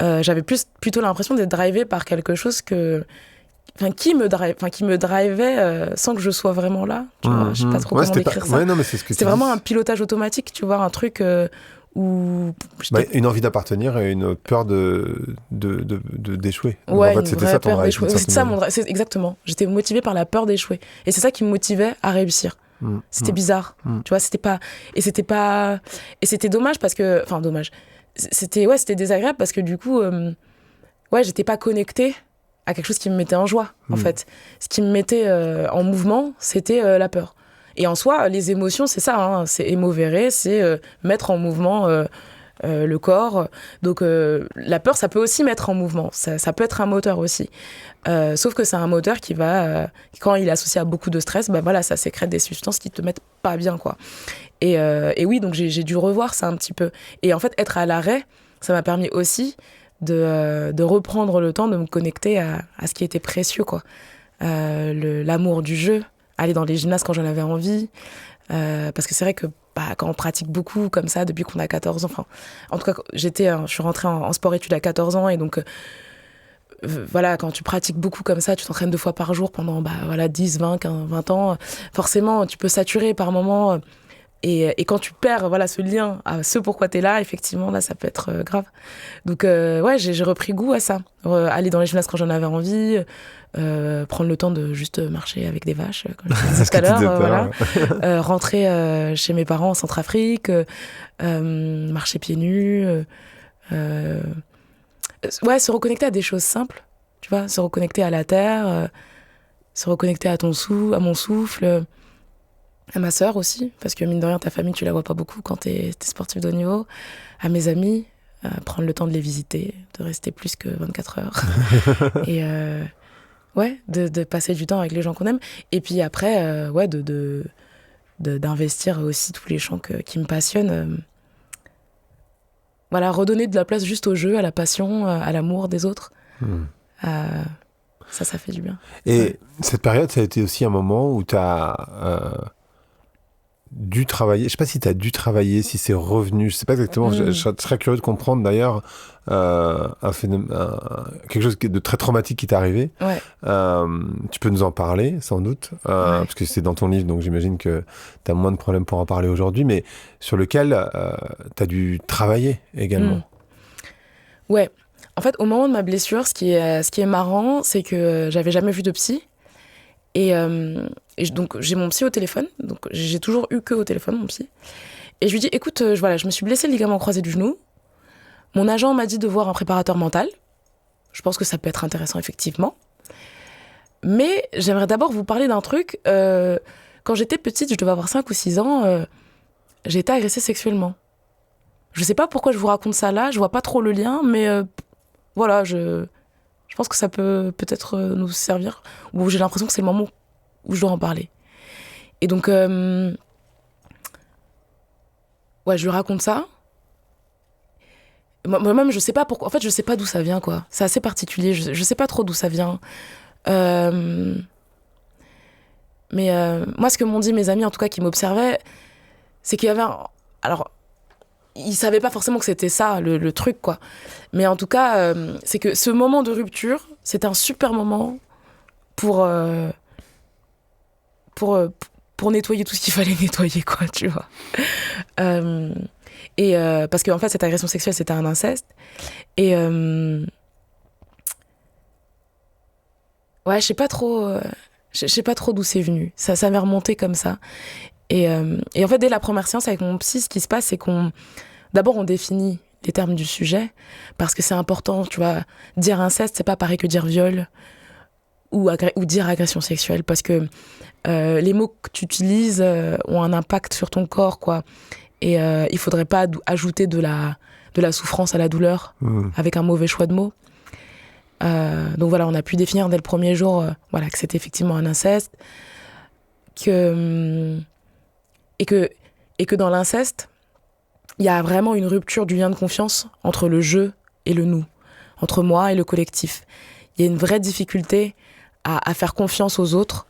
J'avais plutôt l'impression d'être drivée par quelque chose qui me drivait sans que je sois vraiment là. Tu vois, je sais pas trop comment décrire ça. Ouais, non, mais c'est ce que c'était vraiment un pilotage automatique, tu vois, un truc où... une envie d'appartenir et une peur d'échouer. Ouais, en fait, c'était ça ton drive. C'est ça mon drive, exactement. J'étais motivée par la peur d'échouer. Et c'est ça qui me motivait à réussir. C'était bizarre. Tu vois, c'était dommage parce que... Enfin, dommage. C'était désagréable parce que du coup, j'étais pas connectée à quelque chose qui me mettait en joie, en fait. Ce qui me mettait en mouvement, c'était la peur. Et en soi, les émotions, c'est ça, hein, c'est émovere, c'est mettre en mouvement le corps. Donc la peur, ça peut aussi mettre en mouvement, ça peut être un moteur aussi. Sauf que c'est un moteur qui va, quand il est associé à beaucoup de stress, ça sécrète des substances qui te mettent pas bien, quoi. Et oui, donc j'ai dû revoir ça un petit peu. Et en fait, être à l'arrêt, ça m'a permis aussi de reprendre le temps de me connecter à ce qui était précieux, quoi. L'amour du jeu, aller dans les gymnases quand j'en avais envie, parce que c'est vrai que quand on pratique beaucoup comme ça depuis qu'on a 14 ans, enfin, en tout cas je suis rentrée en sport-études à 14 ans, et donc quand tu pratiques beaucoup comme ça, tu t'entraînes 2 fois par jour pendant 10, 20, 15, 20 ans, forcément tu peux saturer par moments, et quand tu perds ce lien à ce pourquoi t'es là, effectivement là ça peut être grave. Donc j'ai repris goût à ça, aller dans les gymnases quand j'en avais envie, prendre le temps de juste marcher avec des vaches, comme je disais tout à l'heure, rentrer chez mes parents en Centrafrique, marcher pieds nus, se reconnecter à des choses simples, tu vois, se reconnecter à la terre, se reconnecter à mon souffle, à ma sœur aussi, parce que mine de rien, ta famille, tu la vois pas beaucoup quand t'es sportif de haut niveau, à mes amis, prendre le temps de les visiter, de rester plus que 24 heures, et de passer du temps avec les gens qu'on aime, et puis après, d'investir aussi tous les champs qui me passionnent, redonner de la place juste au jeu, à la passion, à l'amour des autres. Ça fait du bien. Et cette période, ça a été aussi un moment où t'as dû travailler. Je sais pas si tu as dû travailler, si c'est revenu. Je sais pas exactement. Je serais curieux de comprendre d'ailleurs quelque chose de très traumatique qui t'est arrivé. Ouais. Tu peux nous en parler, sans doute, parce que c'est dans ton livre, donc j'imagine que tu as moins de problèmes pour en parler aujourd'hui, mais sur lequel tu as dû travailler également. Ouais. En fait, au moment de ma blessure, ce qui est marrant, c'est que j'avais jamais vu de psy. Et donc, j'ai mon psy au téléphone. Donc, j'ai toujours eu que au téléphone, mon psy. Et je lui dis, écoute, voilà, je me suis blessé le ligament croisé du genou. Mon agent m'a dit de voir un préparateur mental. Je pense que ça peut être intéressant, effectivement. Mais j'aimerais d'abord vous parler d'un truc. Quand j'étais petite, je devais avoir 5 ou 6 ans, j'ai été agressée sexuellement. Je sais pas pourquoi je vous raconte ça là, je vois pas trop le lien, mais voilà, je pense que ça peut peut-être nous servir, ou j'ai l'impression que c'est le moment où je dois en parler. Et donc, ouais, je lui raconte ça. Moi-même, je sais pas pourquoi. En fait, je sais pas d'où ça vient, quoi. C'est assez particulier, je sais pas trop d'où ça vient. Mais moi, ce que m'ont dit mes amis, en tout cas, qui m'observaient, c'est qu'il y avait alors, ils savaient pas forcément que c'était ça, le truc, quoi. Mais en tout cas, c'est que ce moment de rupture, c'est un super moment pour nettoyer tout ce qu'il fallait nettoyer, quoi, tu vois. Parce qu'en fait, cette agression sexuelle, c'était un inceste. Et ouais, je sais pas trop d'où c'est venu. Ça m'est remonté comme ça. Et en fait, dès la première séance avec mon psy, ce qui se passe, c'est d'abord, on définit les termes du sujet, parce que c'est important, tu vois. Dire inceste, c'est pas pareil que dire viol ou dire agression sexuelle, parce que les mots que tu utilises ont un impact sur ton corps, quoi. Et il faudrait pas ajouter de la souffrance à la douleur avec un mauvais choix de mots. Donc voilà, on a pu définir dès le premier jour voilà, que c'était effectivement un inceste, et que dans l'inceste, il y a vraiment une rupture du lien de confiance entre le je et le nous, entre moi et le collectif. Il y a une vraie difficulté à faire confiance aux autres.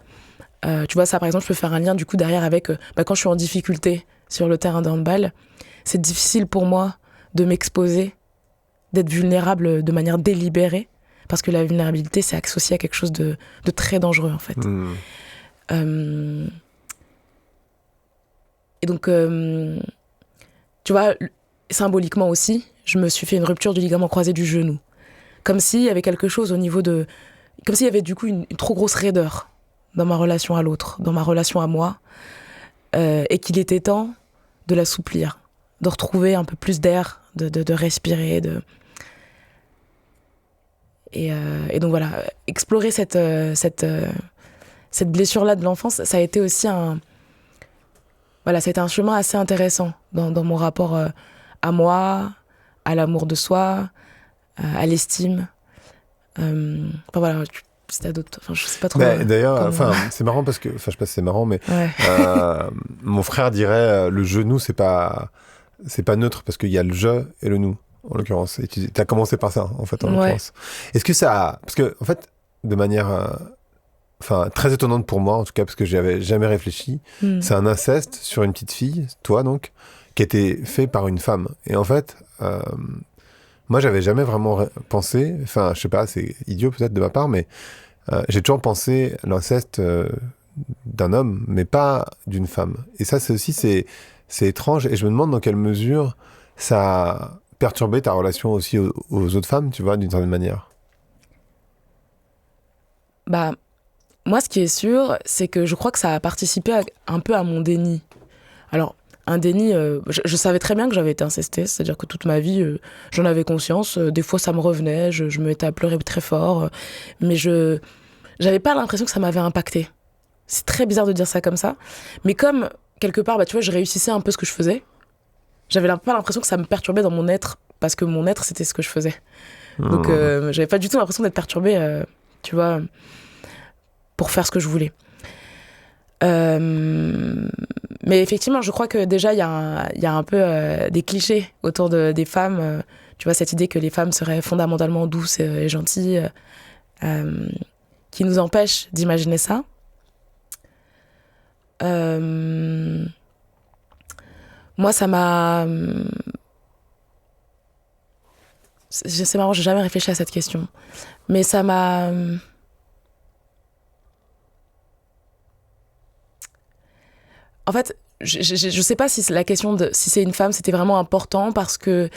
Tu vois, ça par exemple, je peux faire un lien du coup derrière avec quand je suis en difficulté sur le terrain de handball, c'est difficile pour moi de m'exposer, d'être vulnérable de manière délibérée, parce que la vulnérabilité, c'est associé à quelque chose de très dangereux, en fait. Et donc, tu vois, symboliquement aussi, je me suis fait une rupture du ligament croisé du genou. Comme s'il y avait quelque chose au niveau de... Comme s'il y avait du coup une trop grosse raideur dans ma relation à l'autre, dans ma relation à moi, et qu'il était temps de l'assouplir, de retrouver un peu plus d'air, de respirer, Et donc voilà, explorer cette blessure-là de l'enfance, ça a été aussi c'était un chemin assez intéressant dans mon rapport à moi, à l'amour de soi, à l'estime. Enfin voilà, si t'as d'autres... Enfin, je sais pas trop... D'ailleurs, c'est marrant parce que... Enfin, je sais pas si c'est marrant, mais... Ouais. Mon frère dirait le genou, c'est pas neutre, parce qu'il y a le je et le nous, en l'occurrence. Et tu as commencé par ça, en fait, en l'occurrence. Est-ce que ça... Parce que, en fait, de manière... très étonnante pour moi, en tout cas, parce que j'y avais jamais réfléchi. C'est un inceste sur une petite fille, toi donc, qui a été fait par une femme. Et en fait, moi, j'avais jamais vraiment pensé, je sais pas, c'est idiot peut-être de ma part, mais j'ai toujours pensé à l'inceste d'un homme, mais pas d'une femme. Et ça, c'est étrange, et je me demande dans quelle mesure ça a perturbé ta relation aussi aux autres femmes, tu vois, d'une certaine manière. Moi, ce qui est sûr, c'est que je crois que ça a participé un peu à mon déni. Alors, un déni, je savais très bien que j'avais été incestée, c'est-à-dire que toute ma vie, j'en avais conscience. Des fois, ça me revenait, je me mettais à pleurer très fort, mais je n'avais pas l'impression que ça m'avait impactée. C'est très bizarre de dire ça comme ça, mais comme, quelque part, tu vois, je réussissais un peu ce que je faisais, j'avais pas l'impression que ça me perturbait dans mon être, parce que mon être, c'était ce que je faisais. Donc, j'avais pas du tout l'impression d'être perturbée, tu vois, pour faire ce que je voulais. Mais effectivement, je crois que déjà, il y a un peu des clichés autour des femmes. Tu vois, cette idée que les femmes seraient fondamentalement douces et gentilles, qui nous empêche d'imaginer ça. Moi, ça m'a... C'est marrant, j'ai jamais réfléchi à cette question. Mais ça m'a... En fait, je sais pas si la question de si c'est une femme, c'était vraiment important, parce que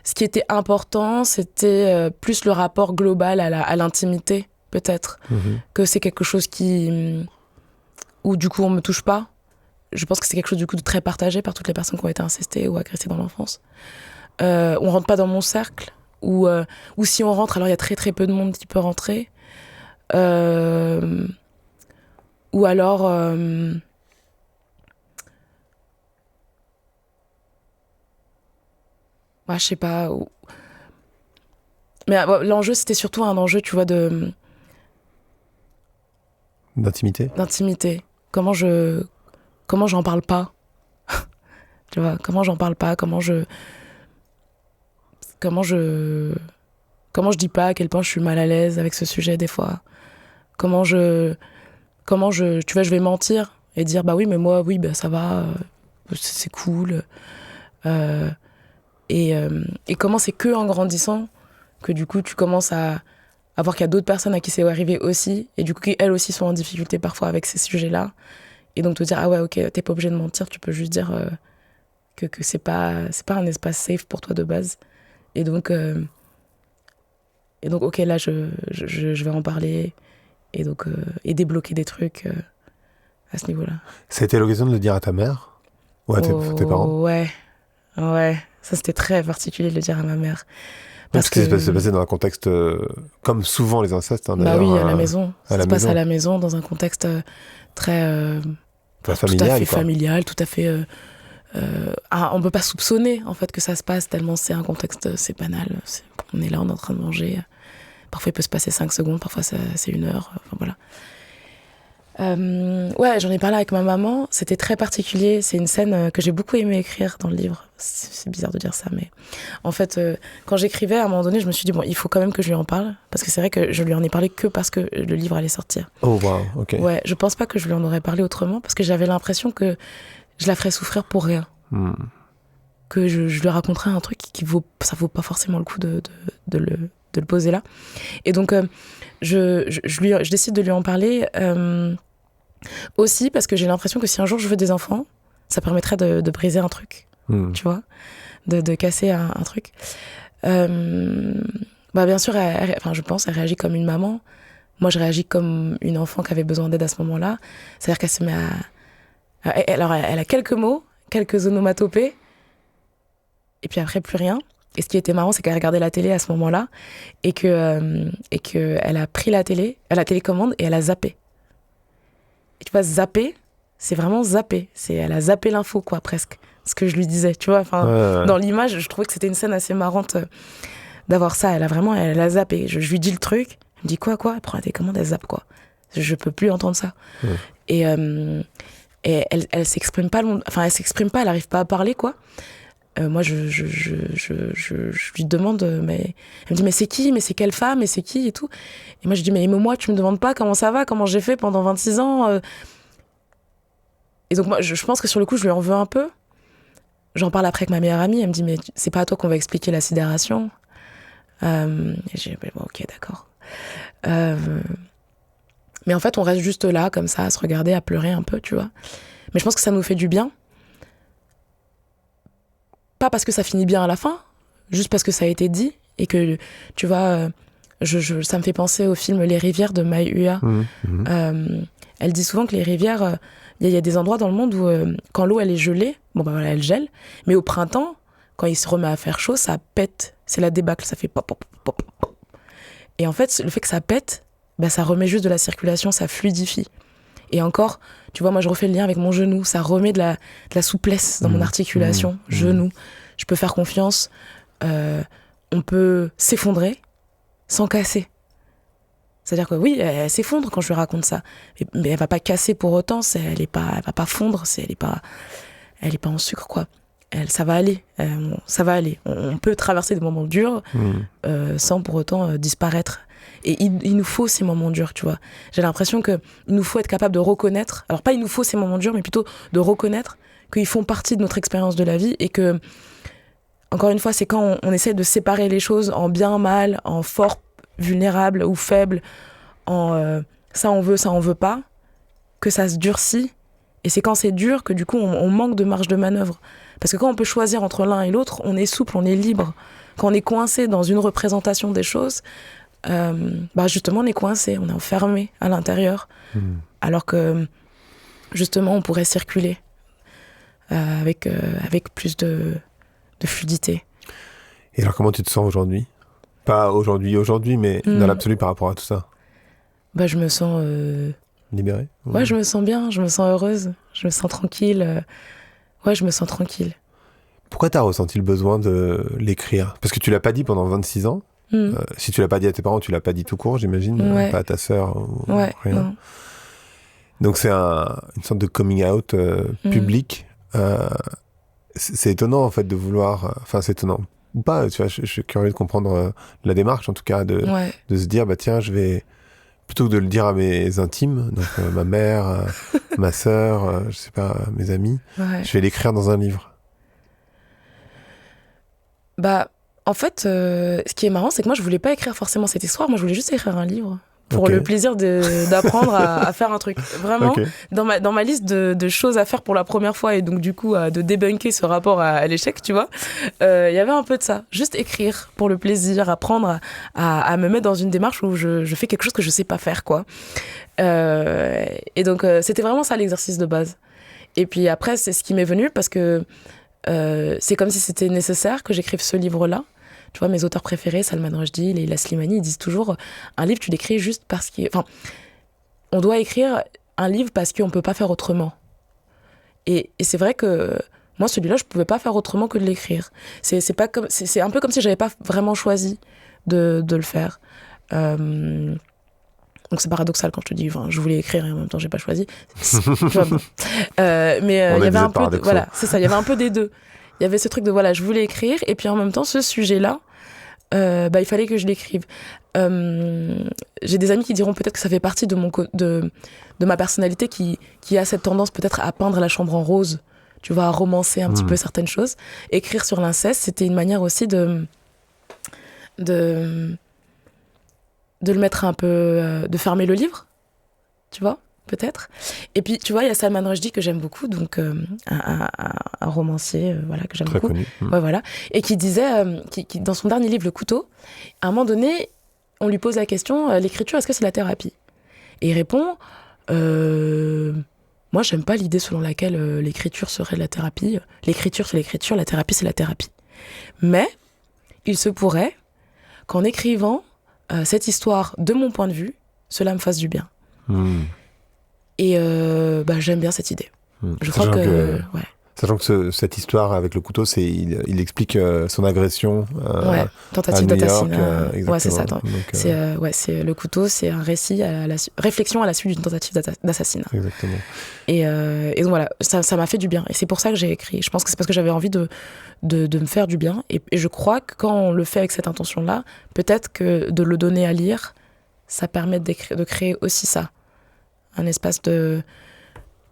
ce qui était important, c'était plus le rapport global à l'intimité, peut-être. Que c'est quelque chose où du coup on me touche pas. Je pense que c'est quelque chose du coup de très partagé par toutes les personnes qui ont été incestées ou agressées dans l'enfance. On rentre pas dans mon cercle, ou si on rentre, alors il y a très très peu de monde qui peut rentrer. Ou alors... ouais, je sais pas. Mais l'enjeu, c'était surtout un enjeu, tu vois, d'intimité. Comment j'en parle pas. Tu vois, comment j'en parle pas, comment je dis pas à quel point je suis mal à l'aise avec ce sujet des fois. Tu vois, je vais mentir et dire bah oui, mais moi, oui, bah ça va, c'est cool. Et comment c'est que en grandissant que du coup tu commences à voir qu'il y a d'autres personnes à qui c'est arrivé aussi, et du coup elles aussi sont en difficulté parfois avec ces sujets-là, et donc te dire ah ouais, ok, t'es pas obligé de mentir, tu peux juste dire que c'est pas un espace safe pour toi de base, et donc ok, là je vais en parler, et donc et débloquer des trucs à ce niveau-là. Ça a été l'occasion de le dire à ta mère ou à tes parents? Ouais, ça c'était très particulier de le dire à ma mère. Parce que c'est passé dans un contexte, comme souvent les incestes, hein, bah oui, à la maison. Ça se passe à la maison, dans un contexte très familial, tout à fait familial, tout à fait... on peut pas soupçonner, en fait, que ça se passe, tellement c'est un contexte, c'est banal. On est là, on est en train de manger. Parfois, il peut se passer 5 secondes, parfois, c'est 1 heure. Enfin, voilà. Ouais, j'en ai parlé avec ma maman. C'était très particulier. C'est une scène que j'ai beaucoup aimé écrire dans le livre. C'est bizarre de dire ça, mais en fait, quand j'écrivais, à un moment donné, je me suis dit bon, il faut quand même que je lui en parle, parce que c'est vrai que je lui en ai parlé que parce que le livre allait sortir. Oh wow, ok. Ouais, je pense pas que je lui en aurais parlé autrement, parce que j'avais l'impression que je la ferais souffrir pour rien. Que je lui raconterais un truc ça vaut pas forcément le coup de le poser là. Et donc, je décide de lui en parler. Aussi parce que j'ai l'impression que si un jour je veux des enfants, ça permettrait de briser un truc, tu vois, de casser un truc. Bah bien sûr, je pense, elle réagit comme une maman. Moi, je réagis comme une enfant qui avait besoin d'aide à ce moment-là. C'est-à-dire qu'elle se met elle a quelques mots, quelques onomatopées, et puis après, plus rien. Et ce qui était marrant, c'est qu'elle regardait la télé à ce moment-là, et que elle a pris la télécommande, et elle a zappé. Et tu vois, zapper, c'est vraiment zapper. Elle a zappé l'info, quoi, presque. Ce que je lui disais, tu vois. Enfin, dans l'image, je trouvais que c'était une scène assez marrante d'avoir ça. Elle a zappé. Je lui dis le truc. Elle me dit quoi? Elle prend la télécommande, elle zappe, quoi. Je peux plus entendre ça. Et elle s'exprime pas. Enfin, elle s'exprime pas, elle arrive pas à parler, quoi. Moi, je lui demande, mais elle me dit, mais c'est qui? Mais c'est quelle femme? Mais c'est qui? Et tout. Et moi, je dis, mais moi, tu me demandes pas comment ça va, comment j'ai fait pendant 26 ans. Et donc, moi, je pense que sur le coup, je lui en veux un peu. J'en parle après avec ma meilleure amie. Elle me dit, mais c'est pas à toi qu'on va expliquer la sidération. Et j'ai dit, bon, ok, d'accord. Mais en fait, on reste juste là, comme ça, à se regarder, à pleurer un peu, tu vois. Mais je pense que ça nous fait du bien. Pas parce que ça finit bien à la fin, juste parce que ça a été dit, et que, tu vois, ça me fait penser au film Les Rivières de Mai Hua. Elle dit souvent que les rivières, il y a des endroits dans le monde où, quand l'eau elle est gelée, bon bah voilà, elle gèle, mais au printemps, quand il se remet à faire chaud, ça pète. C'est la débâcle, ça fait pop, pop, pop, pop. Et en fait, le fait que ça pète, bah, ça remet juste de la circulation, ça fluidifie. Et encore, tu vois, moi je refais le lien avec mon genou, ça remet de la souplesse dans mon articulation, genou. Je peux faire confiance, on peut s'effondrer sans casser. C'est-à-dire que oui, elle s'effondre quand je lui raconte ça, mais elle va pas casser pour autant, elle va pas fondre, elle est pas en sucre, quoi. Ça va aller, ça va aller. On peut traverser des moments durs sans pour autant disparaître. Et il nous faut ces moments durs, tu vois. J'ai l'impression qu'il nous faut être capable de reconnaître, alors pas il nous faut ces moments durs, mais plutôt de reconnaître qu'ils font partie de notre expérience de la vie et que, encore une fois, c'est quand on essaie de séparer les choses en bien, mal, en fort, vulnérable ou faible, en ça on veut pas, que ça se durcit. Et c'est quand c'est dur que du coup on manque de marge de manœuvre. Parce que quand on peut choisir entre l'un et l'autre, on est souple, on est libre. Quand on est coincé dans une représentation des choses, justement on est coincé, on est enfermé à l'intérieur. Alors que justement on pourrait circuler avec plus de fluidité. Et alors comment tu te sens aujourd'hui ? Pas aujourd'hui, mais dans l'absolu par rapport à tout ça. Je me sens... Libérée ? Ouais, je me sens bien, je me sens heureuse, je me sens tranquille. Ouais, je me sens tranquille. Pourquoi t'as ressenti le besoin de l'écrire ? Parce que tu l'as pas dit pendant 26 ans. Si tu l'as pas dit à tes parents, tu l'as pas dit tout court, j'imagine. Pas à ta sœur ou rien. Non. Donc c'est une sorte de coming out public. C'est étonnant en fait de vouloir... Enfin c'est étonnant. Ou pas, tu vois, je suis curieux de comprendre la démarche en tout cas, de se dire, tiens, je vais... Plutôt que de le dire à mes intimes, donc ma mère, ma sœur, je sais pas, mes amis, je vais l'écrire dans un livre. En fait, ce qui est marrant, c'est que moi, je voulais pas écrire forcément cette histoire. Moi, je voulais juste écrire un livre pour le plaisir d'apprendre à faire un truc. Vraiment, dans ma liste de choses à faire pour la première fois et donc du coup de débunker ce rapport à l'échec, tu vois, il y avait un peu de ça. Juste écrire pour le plaisir, apprendre à me mettre dans une démarche où je fais quelque chose que je sais pas faire, quoi. Et donc, c'était vraiment ça l'exercice de base. Et puis après, c'est ce qui m'est venu parce que c'est comme si c'était nécessaire que j'écrive ce livre-là. Tu vois, mes auteurs préférés, Salman Rushdie, Leila Slimani, ils disent toujours un livre, tu l'écris juste parce que... Enfin, on doit écrire un livre parce qu'on ne peut pas faire autrement. Et c'est vrai que moi, celui-là, je ne pouvais pas faire autrement que de l'écrire. C'est un peu comme si je n'avais pas vraiment choisi de le faire. Donc c'est paradoxal quand je te dis, je voulais écrire et en même temps, je n'ai pas choisi. Tu vois, bon. Mais il y avait un peu... Voilà, c'est ça, il y avait un peu des deux. Il y avait ce truc de, je voulais écrire, et puis en même temps, ce sujet-là, il fallait que je l'écrive. J'ai des amis qui diront peut-être que ça fait partie de ma personnalité qui a cette tendance peut-être à peindre la chambre en rose, tu vois, à romancer un petit peu certaines choses. Écrire sur l'inceste, c'était une manière aussi de le mettre un peu... de fermer le livre, tu vois, peut-être. Et puis, tu vois, il y a Salman Rushdie que j'aime beaucoup, donc un romancier que j'aime très beaucoup. Connu. Ouais, voilà. Et qui disait, qui, dans son dernier livre, Le Couteau, à un moment donné, on lui pose la question, l'écriture, est-ce que c'est la thérapie ? Et il répond, moi, j'aime pas l'idée selon laquelle l'écriture serait la thérapie. L'écriture, c'est l'écriture, la thérapie, c'est la thérapie. Mais il se pourrait qu'en écrivant cette histoire de mon point de vue, cela me fasse du bien. Et j'aime bien cette idée. Je crois que... Sachant que cette histoire avec le couteau, il explique son agression tentative d'assassinat. Ouais, c'est ça. C'est le couteau, c'est un récit, réflexion à la suite d'une tentative d'assassinat. Exactement. Et donc voilà, ça m'a fait du bien. Et c'est pour ça que j'ai écrit. Je pense que c'est parce que j'avais envie de me faire du bien. Et je crois que quand on le fait avec cette intention-là, peut-être que de le donner à lire, ça permet de créer aussi ça. Un espace de...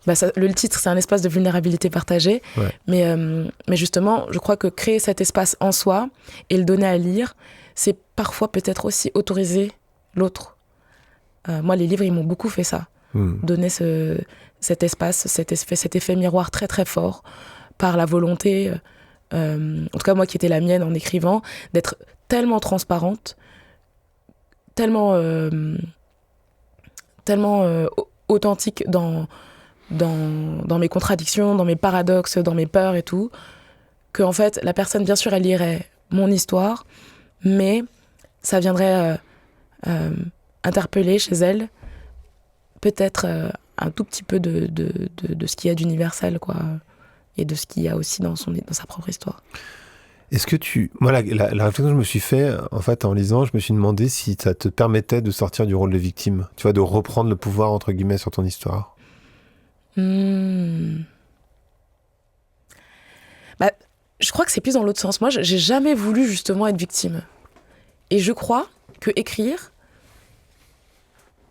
le titre, c'est un espace de vulnérabilité partagée. Ouais. Mais justement, je crois que créer cet espace en soi et le donner à lire, c'est parfois peut-être aussi autoriser l'autre. Moi, les livres, ils m'ont beaucoup fait ça. Donner cet espace, cet effet miroir très, très fort par la volonté, en tout cas moi qui était la mienne en écrivant, d'être tellement transparente, tellement authentique dans mes contradictions, dans mes paradoxes, dans mes peurs et tout, que en fait la personne, bien sûr, elle lirait mon histoire, mais ça viendrait interpeller chez elle peut-être un tout petit peu de ce qu'il y a d'universel, quoi, et de ce qu'il y a aussi dans sa propre histoire. Est-ce que moi, la réflexion que je me suis fait, en fait, en lisant, je me suis demandé si ça te permettait de sortir du rôle de victime, tu vois, de reprendre le pouvoir, entre guillemets, sur ton histoire. Je crois que c'est plus dans l'autre sens. Moi, j'ai jamais voulu justement être victime. Et je crois que écrire,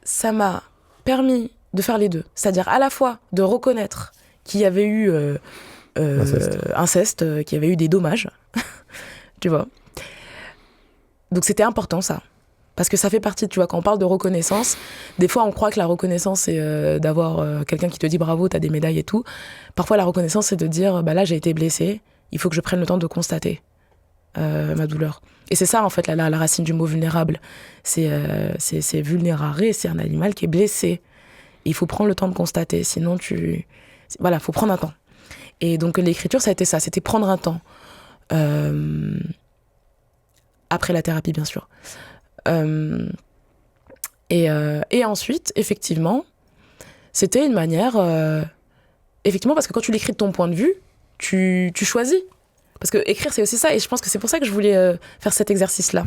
ça m'a permis de faire les deux. C'est-à-dire à la fois de reconnaître qu'il y avait eu inceste, qui avait eu des dommages, tu vois. Donc c'était important ça, parce que ça fait partie, tu vois, quand on parle de reconnaissance, des fois on croit que la reconnaissance c'est d'avoir quelqu'un qui te dit bravo, t'as des médailles et tout. Parfois la reconnaissance c'est de dire, bah là j'ai été blessée, il faut que je prenne le temps de constater ma douleur. Et c'est ça en fait la racine du mot vulnérable, c'est vulnérare, c'est un animal qui est blessé. Et il faut prendre le temps de constater, sinon voilà, faut prendre un temps. Et donc l'écriture ça a été ça, c'était prendre un temps. Après la thérapie, bien sûr. Et ensuite, effectivement, c'était une manière... effectivement, parce que quand tu l'écris de ton point de vue, tu choisis. Parce que écrire, c'est aussi ça. Et je pense que c'est pour ça que je voulais faire cet exercice-là.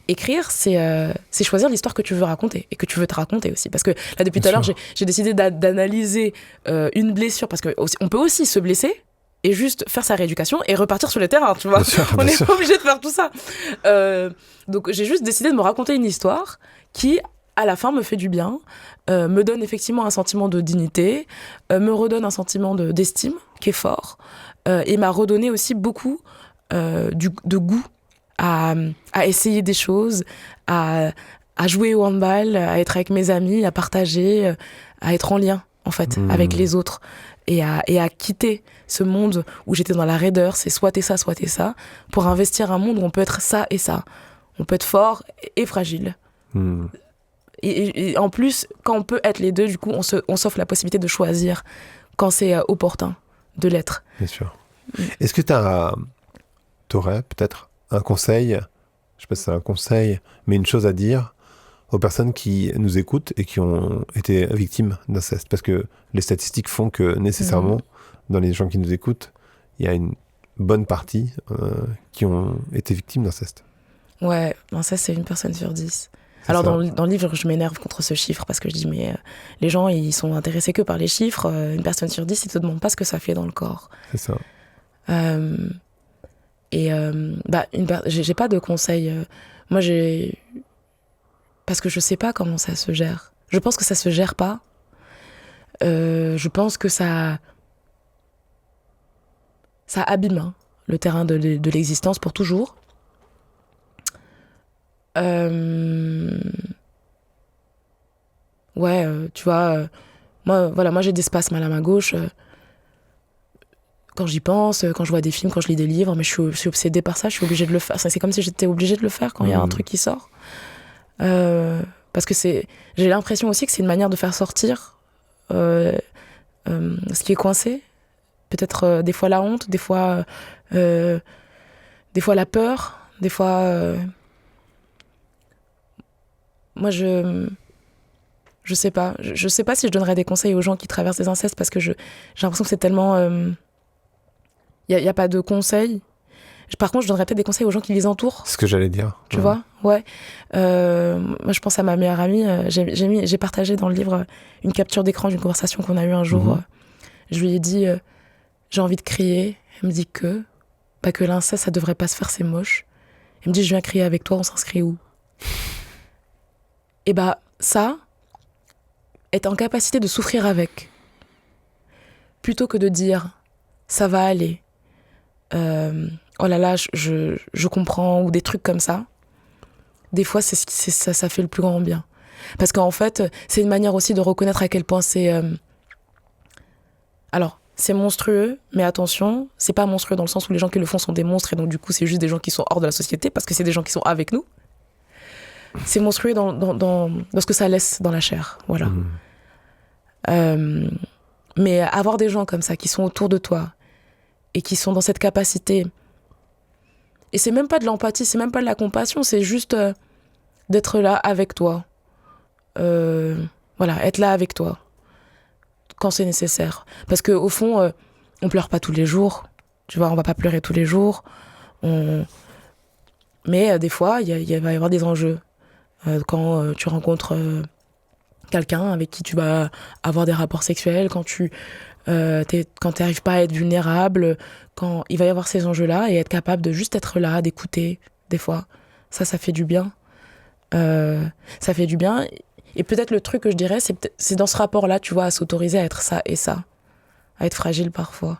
Écrire, c'est choisir l'histoire que tu veux raconter et que tu veux te raconter aussi. Parce que là, depuis tout à l'heure, j'ai décidé d'analyser une blessure. Parce qu'on peut aussi se blesser et juste faire sa rééducation et repartir sur le terrain, tu vois. On n'est pas obligé de faire tout ça. Donc, j'ai juste décidé de me raconter une histoire qui, à la fin, me fait du bien, me donne effectivement un sentiment de dignité, me redonne un sentiment d'estime qui est fort, et m'a redonné aussi beaucoup de goût à essayer des choses, à jouer au handball, à être avec mes amis, à partager, à être en lien, en fait, avec les autres. Et à quitter ce monde où j'étais dans la raideur, c'est soit t'es ça, pour investir un monde où on peut être ça et ça. On peut être fort et fragile. Et en plus, quand on peut être les deux, du coup, on s'offre la possibilité de choisir quand c'est opportun de l'être. Bien sûr. Est-ce que t'aurais peut-être un conseil, je sais pas si c'est un conseil, mais une chose à dire aux personnes qui nous écoutent et qui ont été victimes d'inceste? Parce que les statistiques font que nécessairement, dans les gens qui nous écoutent, il y a une bonne partie qui ont été victimes d'inceste. Ouais, l'inceste, c'est 1 personne sur 10. Alors dans le livre, je m'énerve contre ce chiffre parce que je dis, mais les gens, ils sont intéressés que par les chiffres. 1 personne sur 10, ils te demandent pas ce que ça fait dans le corps. C'est ça. J'ai pas de conseils. Moi, parce que je sais pas comment ça se gère. Je pense que ça se gère pas. Je pense que ça abîme le terrain de l'existence pour toujours. Tu vois, moi j'ai des spasmes à la main gauche quand j'y pense, quand je vois des films, quand je lis des livres, mais je suis obsédée par ça, je suis obligée de le faire. C'est comme si j'étais obligée de le faire quand il y a un truc qui sort. Parce que j'ai l'impression aussi que c'est une manière de faire sortir ce qui est coincé. Peut-être des fois la honte, des fois la peur, des fois... Moi, je sais pas. Je sais pas si je donnerais des conseils aux gens qui traversent des incestes parce que j'ai l'impression que c'est tellement... y a pas de conseils. Par contre, je donnerais peut-être des conseils aux gens qui les entourent. C'est ce que j'allais dire. Tu vois ? Ouais. Moi, je pense à ma meilleure amie. J'ai partagé dans le livre une capture d'écran d'une conversation qu'on a eue un jour. Je lui ai dit, j'ai envie de crier. Elle me dit que l'inceste, ça devrait pas se faire, c'est moche. Elle me dit, je viens crier avec toi, on s'inscrit où ? Et ça, être en capacité de souffrir avec, plutôt que de dire ça va aller, oh là là, je comprends, ou des trucs comme ça, des fois ça fait le plus grand bien. Parce qu'en fait, c'est une manière aussi de reconnaître à quel point c'est... Alors, c'est monstrueux, mais attention, c'est pas monstrueux dans le sens où les gens qui le font sont des monstres, et donc du coup c'est juste des gens qui sont hors de la société, parce que c'est des gens qui sont avec nous. C'est monstrueux dans ce que ça laisse dans la chair, voilà. Mais avoir des gens comme ça qui sont autour de toi et qui sont dans cette capacité, et c'est même pas de l'empathie, c'est même pas de la compassion, c'est juste d'être là avec toi, être là avec toi quand c'est nécessaire, parce que au fond on pleure pas tous les jours, tu vois, on va pas pleurer tous les jours, mais des fois il va y avoir des enjeux. Quand tu rencontres quelqu'un avec qui tu vas avoir des rapports sexuels, quand tu n'arrives pas à être vulnérable, quand il va y avoir ces enjeux-là, et être capable de juste être là, d'écouter, des fois, ça fait du bien. Ça fait du bien. Et peut-être le truc que je dirais, c'est dans ce rapport-là, tu vois, à s'autoriser à être ça et ça, à être fragile parfois.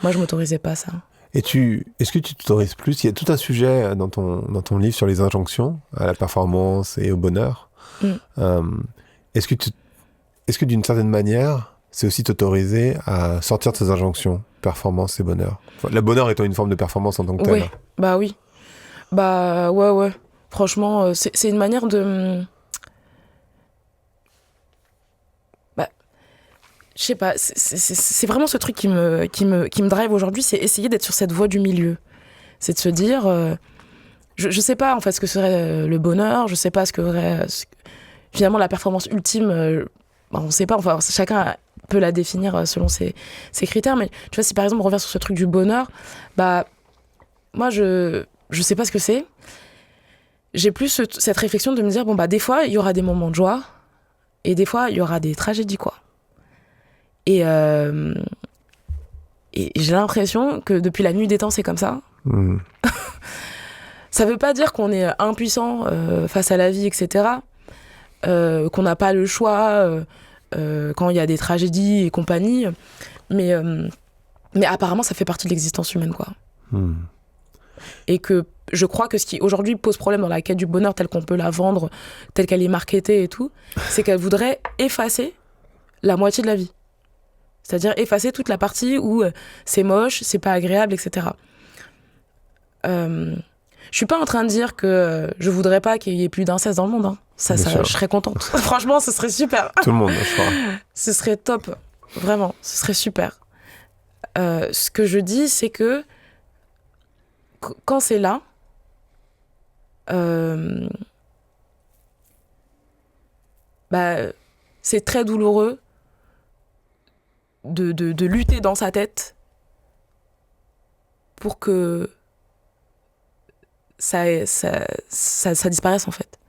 Moi, je m'autorisais pas ça. Est-ce que tu t'autorises plus? Il y a tout un sujet dans ton livre sur les injonctions à la performance et au bonheur. Est-ce que d'une certaine manière, c'est aussi t'autoriser à sortir de ces injonctions, performance et bonheur? Enfin, le bonheur étant une forme de performance en tant que telle. Oui, bah oui. Bah ouais. Franchement, c'est une manière de... Bah, je sais pas, c'est vraiment ce truc qui me drive aujourd'hui, c'est essayer d'être sur cette voie du milieu. C'est de se dire... je sais pas en fait ce que serait le bonheur, je sais pas ce que serait... Finalement, la performance ultime, on sait pas, enfin, chacun peut la définir selon ses critères, mais tu vois, si par exemple on revient sur ce truc du bonheur, bah, moi je sais pas ce que c'est. J'ai plus cette réflexion de me dire, bon bah des fois il y aura des moments de joie, et des fois il y aura des tragédies, quoi. Et j'ai l'impression que depuis la nuit des temps, c'est comme ça. Ça veut pas dire qu'on est impuissant face à la vie, etc., qu'on n'a pas le choix quand il y a des tragédies et compagnie, mais apparemment ça fait partie de l'existence humaine, quoi. Et que je crois que ce qui aujourd'hui pose problème dans la quête du bonheur telle qu'on peut la vendre, telle qu'elle est marketée et tout, c'est qu'elle voudrait effacer la moitié de la vie, c'est-à-dire effacer toute la partie où c'est moche, c'est pas agréable, etc. Je suis pas en train de dire que je voudrais pas qu'il y ait plus d'inceste dans le monde, hein. Ça, je serais contente. Franchement, ce serait super. Tout le monde, je crois. Ce serait top. Vraiment, ce serait super. Ce que je dis, c'est que quand c'est là, c'est très douloureux de lutter dans sa tête pour que ça disparaisse, en fait.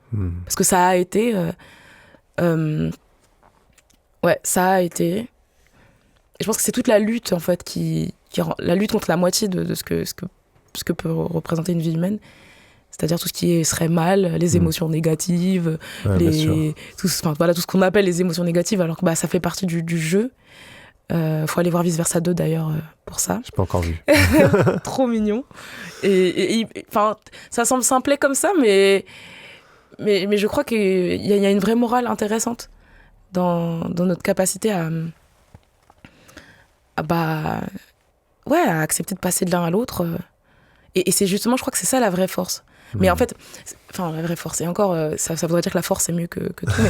Parce que ça a été... ça a été... Et je pense que c'est toute la lutte, en fait, la lutte contre la moitié de ce que peut représenter une vie humaine. C'est-à-dire tout ce qui serait mal, les émotions négatives, tout ce qu'on appelle les émotions négatives, alors que ça fait partie du jeu. Faut aller voir Vice Versa 2 d'ailleurs pour ça. J'ai pas encore vu. Trop mignon. Et ça semble simplet comme ça, mais je crois qu'il y a une vraie morale intéressante dans notre capacité à accepter de passer de l'un à l'autre. Et c'est justement, je crois que c'est ça la vraie force. Mais en fait, la vraie force, et encore, ça voudrait dire que la force c'est mieux que tout,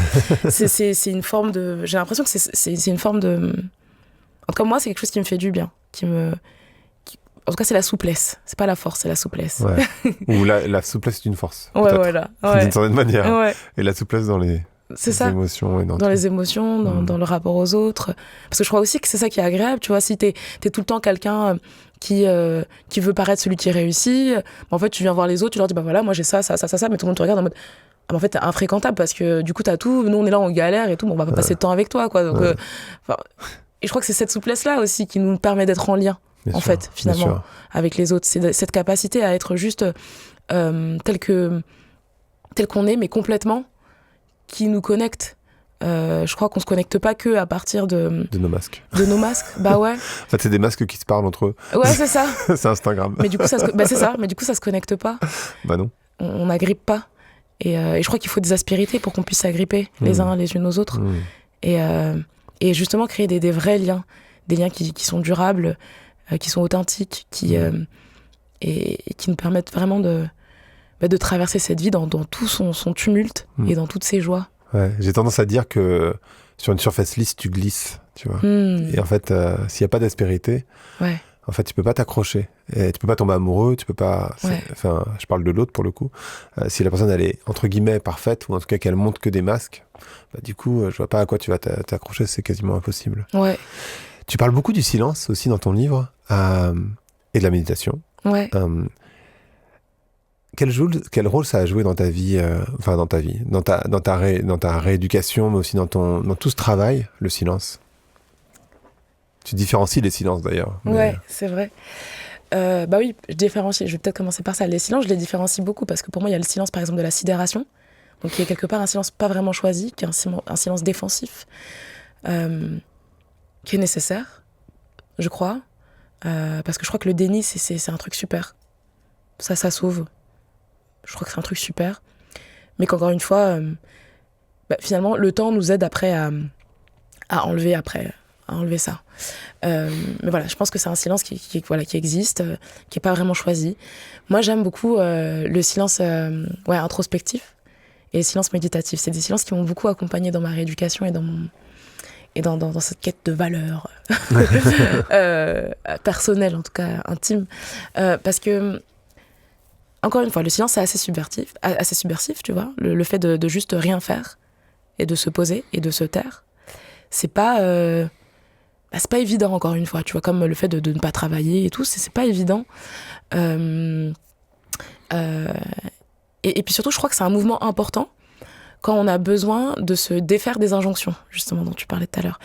mais c'est une forme de... J'ai l'impression que c'est une forme de... En tout cas, moi, c'est quelque chose qui me fait du bien. En tout cas, c'est la souplesse. C'est pas la force, c'est la souplesse. Ouais. Ou la souplesse est une force. Ouais, voilà. Ouais. D'une certaine manière. Ouais. Et la souplesse dans les émotions. Et dans les émotions, dans le rapport aux autres. Parce que je crois aussi que c'est ça qui est agréable. Tu vois, si t'es tout le temps quelqu'un qui veut paraître celui qui réussit, en fait, tu viens voir les autres, tu leur dis, bah voilà, moi j'ai ça, mais tout le monde te regarde en mode... en fait, t'es infréquentable parce que du coup, t'as tout. Nous, on est là, on galère et tout. Bon, on va pas passer de temps avec toi, quoi. Donc, et je crois que c'est cette souplesse-là aussi qui nous permet d'être en lien, fait, finalement, avec les autres. C'est cette capacité à être juste tel qu'on est, mais complètement, qui nous connecte. Je crois qu'on se connecte pas que à partir de nos masques. De nos masques, bah ouais. En fait, c'est des masques qui se parlent entre eux. Ouais, c'est ça. C'est Instagram. Mais du coup, c'est ça. Mais du coup, ça se connecte pas. Bah non. On n'agrippe pas. Et je crois qu'il faut des aspérités pour qu'on puisse s'agripper les uns les unes aux autres. Et justement créer des vrais liens, des liens qui sont durables, qui sont authentiques, et qui nous permettent vraiment de traverser cette vie dans tout son tumulte et dans toutes ses joies. Ouais, j'ai tendance à dire que sur une surface lisse, tu glisses, tu vois. Et en fait, s'il n'y a pas d'aspérité, en fait, tu peux pas t'accrocher. Et tu peux pas tomber amoureux, tu peux pas... Enfin, je parle de l'autre pour le coup. Si la personne, elle est entre guillemets parfaite, ou en tout cas qu'elle montre que des masques, du coup, je vois pas à quoi tu vas t'accrocher, c'est quasiment impossible. Ouais. Tu parles beaucoup du silence aussi dans ton livre, et de la méditation. Ouais. Quel rôle ça a joué dans ta vie, dans ta rééducation, mais aussi dans tout ce travail, le silence? Tu différencies les silences d'ailleurs. Ouais, c'est vrai. Oui, je différencie. Je vais peut-être commencer par ça. Les silences, je les différencie beaucoup parce que pour moi, il y a le silence, par exemple, de la sidération. Donc, il y a quelque part un silence pas vraiment choisi, qui est un silence défensif, qui est nécessaire, je crois. Parce que je crois que le déni, c'est un truc super. Ça sauve. Je crois que c'est un truc super. Mais qu'encore une fois, finalement, le temps nous aide après à enlever ça. Mais voilà, je pense que c'est un silence qui existe, qui n'est pas vraiment choisi. Moi, j'aime beaucoup le silence introspectif et le silence méditatif. C'est des silences qui m'ont beaucoup accompagnée dans ma rééducation et dans cette quête de valeur personnelle, en tout cas intime. Parce que, encore une fois, le silence, c'est assez subversif, tu vois. Le fait de juste rien faire et de se poser et de se taire, c'est pas évident, encore une fois, tu vois, comme le fait de ne pas travailler et tout, c'est pas évident. Et puis surtout, je crois que c'est un mouvement important quand on a besoin de se défaire des injonctions, justement, dont tu parlais tout à l'heure.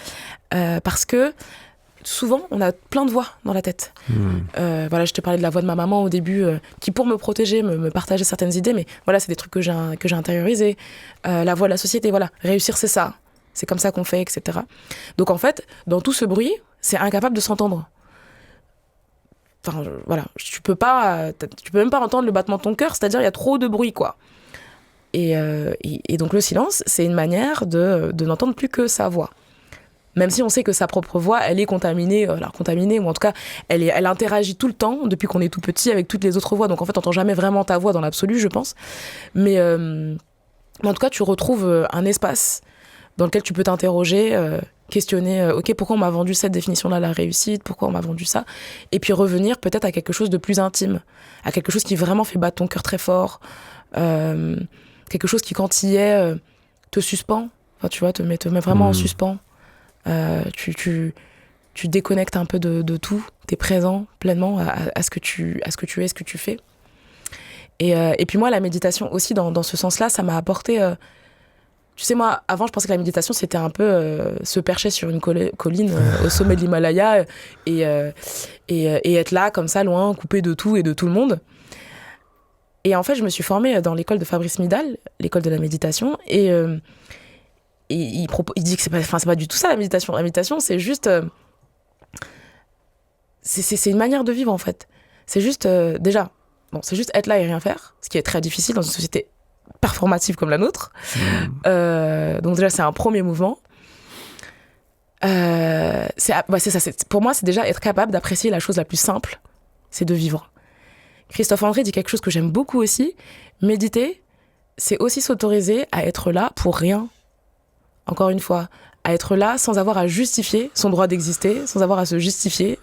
Parce que souvent, on a plein de voix dans la tête. Voilà, je te parlais de la voix de ma maman au début, qui, pour me protéger, me partageait certaines idées, mais voilà, c'est des trucs que j'ai intériorisés. La voix de la société, voilà, réussir, c'est ça. C'est comme ça qu'on fait, etc. Donc en fait, dans tout ce bruit, c'est incapable de s'entendre. Enfin, voilà, tu peux même pas entendre le battement de ton cœur, c'est-à-dire il y a trop de bruit, quoi. Et donc le silence, c'est une manière de n'entendre plus que sa voix. Même si on sait que sa propre voix, elle est contaminée, ou en tout cas, elle interagit tout le temps, depuis qu'on est tout petit, avec toutes les autres voix. Donc en fait, on n'entend jamais vraiment ta voix dans l'absolu, je pense. Mais en tout cas, tu retrouves un espace dans lequel tu peux t'interroger, questionner, ok, pourquoi on m'a vendu cette définition-là, la réussite, pourquoi on m'a vendu ça, et puis revenir peut-être à quelque chose de plus intime, à quelque chose qui vraiment fait battre ton cœur très fort, quelque chose qui, quand il y est, te suspend, enfin, tu vois, te met vraiment en suspens, tu déconnectes un peu de tout, t'es présent pleinement à ce que tu es, ce que tu fais. Et puis moi, la méditation aussi, dans ce sens-là, ça m'a apporté... Tu sais, moi, avant, je pensais que la méditation, c'était un peu se percher sur une colline au sommet de l'Himalaya et être là, comme ça, loin, coupé de tout et de tout le monde. Et en fait, je me suis formée dans l'école de Fabrice Midal, l'école de la méditation, et il dit que c'est pas du tout ça, la méditation. La méditation, c'est juste... c'est une manière de vivre, en fait. C'est juste, déjà, c'est juste être là et rien faire, ce qui est très difficile dans une société performative comme la nôtre. Donc déjà, c'est un premier mouvement. C'est ça. Pour moi, c'est déjà être capable d'apprécier la chose la plus simple, c'est de vivre. Christophe André dit quelque chose que j'aime beaucoup aussi. Méditer, c'est aussi s'autoriser à être là pour rien. Encore une fois, à être là sans avoir à justifier son droit d'exister, sans avoir à se justifier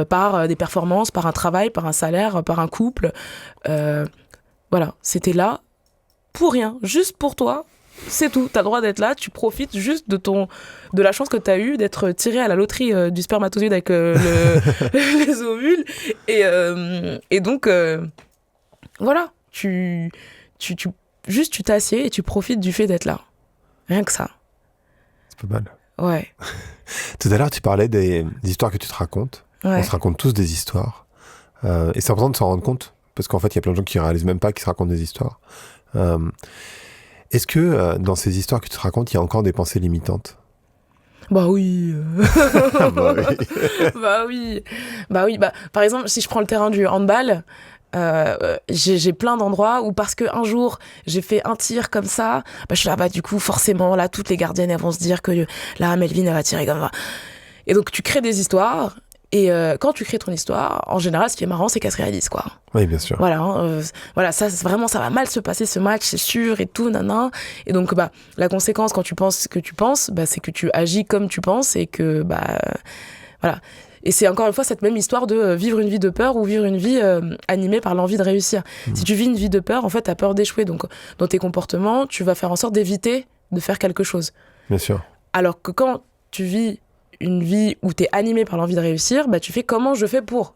par des performances, par un travail, par un salaire, par un couple. Voilà, c'était là pour rien, juste pour toi, c'est tout. T'as le droit d'être là, tu profites juste de la chance que t'as eue d'être tiré à la loterie du spermatozoïde avec les ovules. Et donc, voilà, tu t'assieds et tu profites du fait d'être là. Rien que ça. C'est pas mal. Ouais. Tout à l'heure, tu parlais des histoires que tu te racontes. Ouais. On se raconte tous des histoires. Et c'est important de s'en rendre compte, parce qu'en fait, il y a plein de gens qui ne réalisent même pas qu'ils se racontent des histoires. Est-ce que dans ces histoires que tu te racontes, il y a encore des pensées limitantes ? Bah oui. Bah oui. Bah oui. Par exemple, si je prends le terrain du handball, j'ai plein d'endroits où, parce qu'un jour j'ai fait un tir comme ça, je suis là, du coup forcément là toutes les gardiennes elles vont se dire que là Melvin elle va tirer comme ça, et donc tu crées des histoires. Et quand tu crées ton histoire, en général, ce qui est marrant, c'est qu'elle se réalise, quoi. Oui, bien sûr. Voilà, ça, vraiment, ça va mal se passer, ce match, c'est sûr, et tout, nanan. Et donc, la conséquence, quand tu penses ce que tu penses, c'est que tu agis comme tu penses, et que, voilà. Et c'est encore une fois cette même histoire de vivre une vie de peur ou vivre une vie animée par l'envie de réussir. Si tu vis une vie de peur, en fait, t'as peur d'échouer. Donc, dans tes comportements, tu vas faire en sorte d'éviter de faire quelque chose. Bien sûr. Alors que quand tu vis une vie où t'es animé par l'envie de réussir, tu fais comment je fais pour.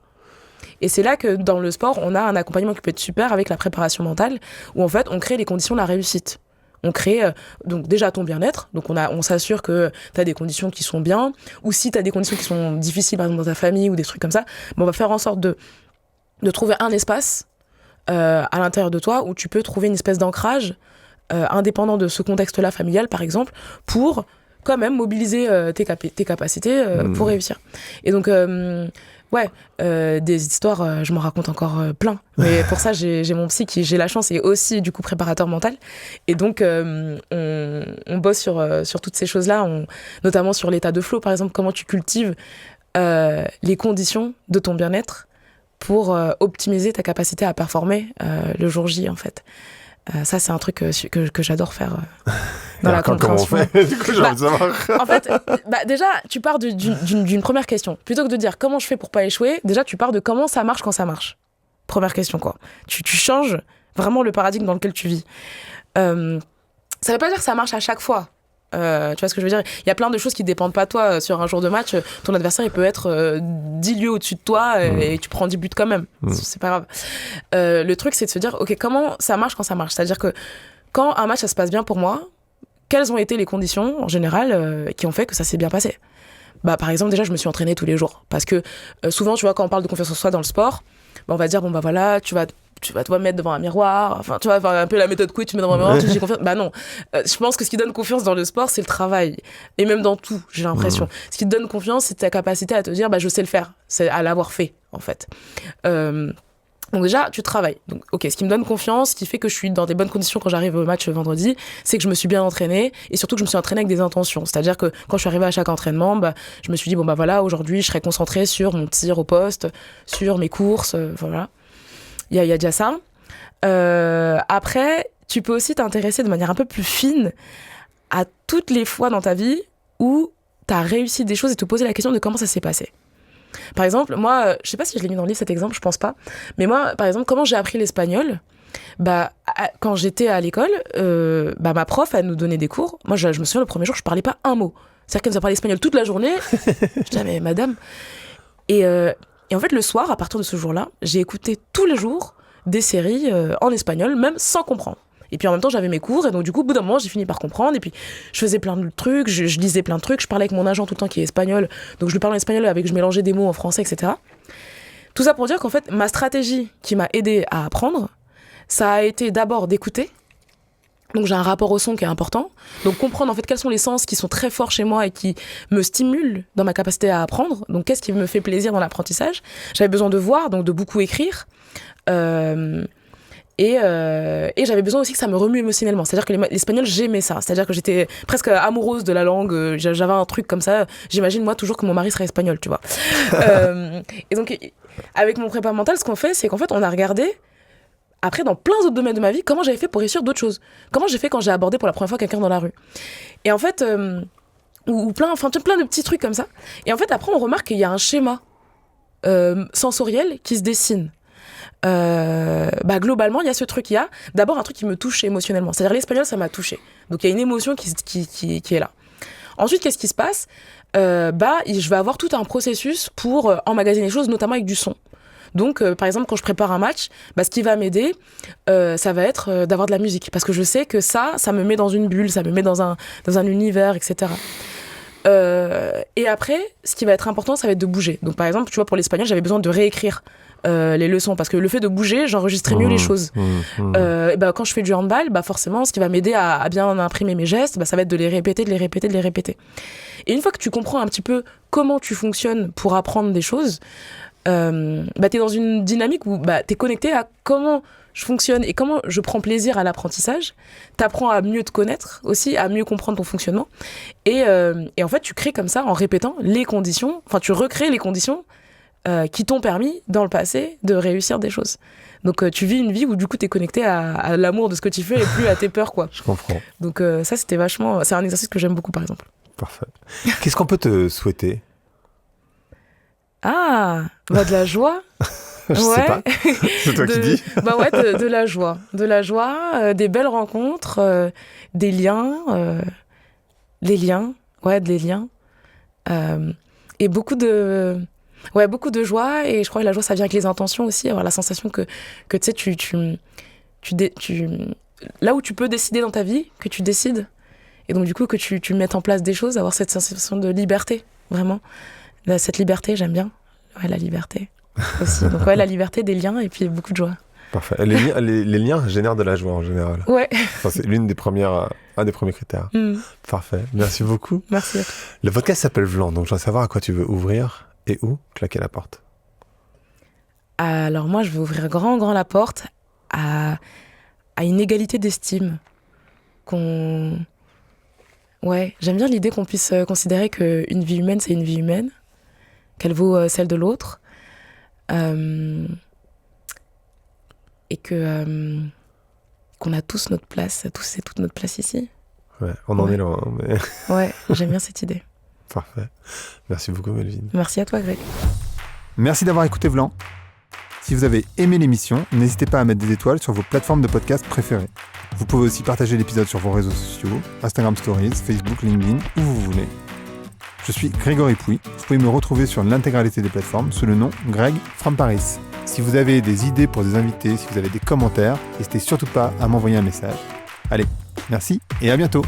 Et c'est là que dans le sport, on a un accompagnement qui peut être super avec la préparation mentale, où en fait, on crée les conditions de la réussite. On crée donc déjà ton bien-être, donc on s'assure que t'as des conditions qui sont bien, ou si t'as des conditions qui sont difficiles, par exemple dans ta famille ou des trucs comme ça, on va faire en sorte de trouver un espace à l'intérieur de toi où tu peux trouver une espèce d'ancrage indépendant de ce contexte-là familial, par exemple, pour quand même mobiliser tes capacités pour réussir. Et donc, Ouais, des histoires, je m'en raconte encore plein. Mais pour ça, j'ai mon psy j'ai la chance, et aussi du coup préparateur mental. Et donc, on bosse sur toutes ces choses-là, notamment sur l'état de flow, par exemple, comment tu cultives les conditions de ton bien-être pour optimiser ta capacité à performer le jour J, en fait. Ça, c'est un truc que j'adore faire dans la compréhension. Comment on fait? Du coup, j'ai envie de savoir. En fait, déjà, tu pars d'une première question. Plutôt que de dire comment je fais pour pas échouer, déjà, tu pars de comment ça marche quand ça marche. Première question, quoi. Tu changes vraiment le paradigme dans lequel tu vis. Ça veut pas dire que ça marche à chaque fois. Tu vois ce que je veux dire? Il y a plein de choses qui dépendent pas de toi. Sur un jour de match, ton adversaire, il peut être 10 lieues au-dessus de toi et tu prends 10 buts quand même. C'est pas grave. Le truc, c'est de se dire, OK, comment ça marche quand ça marche? C'est-à-dire que quand un match, ça se passe bien pour moi, quelles ont été les conditions, en général, qui ont fait que ça s'est bien passé? Par exemple, déjà, je me suis entraînée tous les jours. Parce que souvent, tu vois, quand on parle de confiance en soi dans le sport, on va dire, voilà, tu vas te mettre devant un miroir, enfin tu vois, un peu la méthode Coué, tu te mets devant un miroir, tu dis j'ai confiance. Non, je pense que ce qui donne confiance dans le sport, c'est le travail, et même dans tout, j'ai l'impression. Ce qui te donne confiance, c'est ta capacité à te dire je sais le faire, c'est à l'avoir fait en fait. Donc déjà, tu travailles. Donc, ok, ce qui me donne confiance, ce qui fait que je suis dans des bonnes conditions quand j'arrive au match vendredi, c'est que je me suis bien entraînée, et surtout que je me suis entraînée avec des intentions. C'est-à-dire que quand je suis arrivée à chaque entraînement, je me suis dit voilà, aujourd'hui, je serai concentrée sur mon tir au poste, sur mes courses, voilà. Il y a déjà ça. Après, tu peux aussi t'intéresser de manière un peu plus fine à toutes les fois dans ta vie où tu as réussi des choses et te poser la question de comment ça s'est passé. Par exemple, moi, je sais pas si je l'ai mis dans le livre cet exemple, je pense pas. Mais moi, par exemple, comment j'ai appris l'espagnol? Quand j'étais à l'école, ma prof, elle nous donnait des cours. Moi, je me souviens, le premier jour, je parlais pas un mot. C'est-à-dire qu'elle nous a parlé espagnol toute la journée. Je disais, mais madame. Et en fait, le soir, à partir de ce jour-là, j'ai écouté tous les jours des séries en espagnol, même sans comprendre. Et puis en même temps, j'avais mes cours, et donc du coup, au bout d'un moment, j'ai fini par comprendre. Et puis, je faisais plein de trucs, je lisais plein de trucs, je parlais avec mon agent tout le temps qui est espagnol, donc je lui parlais en espagnol avec, je mélangeais des mots en français, etc. Tout ça pour dire qu'en fait, ma stratégie qui m'a aidée à apprendre, ça a été d'abord d'écouter. Donc j'ai un rapport au son qui est important. Donc comprendre en fait quels sont les sens qui sont très forts chez moi et qui me stimulent dans ma capacité à apprendre. Donc qu'est-ce qui me fait plaisir dans l'apprentissage? J'avais besoin de voir, donc de beaucoup écrire. Et j'avais besoin aussi que ça me remue émotionnellement. C'est-à-dire que l'espagnol, j'aimais ça. C'est-à-dire que j'étais presque amoureuse de la langue. J'avais un truc comme ça. J'imagine, moi, toujours que mon mari serait espagnol, tu vois. Et donc, avec mon prépa mental, ce qu'on fait, c'est qu'en fait, on a regardé, après, dans plein d'autres domaines de ma vie, comment j'avais fait pour réussir d'autres choses. Comment j'ai fait quand j'ai abordé pour la première fois quelqu'un dans la rue. Et en fait, ou plein de petits trucs comme ça. Et en fait, après, on remarque qu'il y a un schéma sensoriel qui se dessine. Globalement, il y a ce truc, il y a d'abord un truc qui me touche émotionnellement. C'est-à-dire l'espagnol, ça m'a touché. Donc il y a une émotion qui est là. Ensuite, qu'est-ce qui se passe? Je vais avoir tout un processus pour emmagasiner les choses, notamment avec du son. Donc, par exemple, quand je prépare un match, ce qui va m'aider, ça va être d'avoir de la musique. Parce que je sais que ça me met dans une bulle, ça me met dans un univers, etc. Et après, ce qui va être important, ça va être de bouger. Donc, par exemple, tu vois, pour l'espagnol, j'avais besoin de réécrire les leçons. Parce que le fait de bouger, j'enregistrais mieux les choses. Quand je fais du handball, forcément, ce qui va m'aider à bien imprimer mes gestes, ça va être de les répéter. Et une fois que tu comprends un petit peu comment tu fonctionnes pour apprendre des choses, t'es dans une dynamique où t'es connecté à comment je fonctionne et comment je prends plaisir à l'apprentissage. T'apprends à mieux te connaître aussi, à mieux comprendre ton fonctionnement. Et en fait, tu crées comme ça, en répétant les conditions, tu recrées les conditions qui t'ont permis, dans le passé, de réussir des choses. Donc, tu vis une vie où, du coup, t'es connecté à l'amour de ce que tu fais et plus à tes peurs, quoi. Je comprends. Donc, ça, c'était vachement... C'est un exercice que j'aime beaucoup, par exemple. Parfait. Qu'est-ce qu'on peut te souhaiter? Ah, de la joie. Je sais pas. C'est toi qui dis. De la joie. De la joie, des belles rencontres, des liens, des liens. Et beaucoup de joie. Et je crois que la joie, ça vient avec les intentions aussi. Avoir la sensation que tu sais, là où tu peux décider dans ta vie, que tu décides. Et donc, du coup, que tu mettes en place des choses, avoir cette sensation de liberté, vraiment. Cette liberté, j'aime bien. Ouais, la liberté aussi. Donc, la liberté, des liens et puis beaucoup de joie. Parfait. Les liens génèrent de la joie en général. Ouais. C'est un des premiers critères. Parfait. Merci beaucoup. Merci. Le podcast s'appelle Vlan, donc je veux savoir à quoi tu veux ouvrir et où claquer la porte. Alors moi, je vais ouvrir grand la porte à une égalité d'estime. Ouais, j'aime bien l'idée qu'on puisse considérer qu'une vie humaine, c'est une vie humaine, qu'elle vaut celle de l'autre, et qu'on a tous notre place, tous et toutes notre place ici. Ouais, on en est loin. Mais... Ouais, j'aime bien cette idée. Parfait. Merci beaucoup, Melvin. Merci à toi, Greg. Merci d'avoir écouté Vlan. Si vous avez aimé l'émission, n'hésitez pas à mettre des étoiles sur vos plateformes de podcast préférées. Vous pouvez aussi partager l'épisode sur vos réseaux sociaux, Instagram Stories, Facebook, LinkedIn, où vous voulez. Je suis Grégory Pouy. Vous pouvez me retrouver sur l'intégralité des plateformes sous le nom Greg from Paris. Si vous avez des idées pour des invités, si vous avez des commentaires, n'hésitez surtout pas à m'envoyer un message. Allez, merci et à bientôt.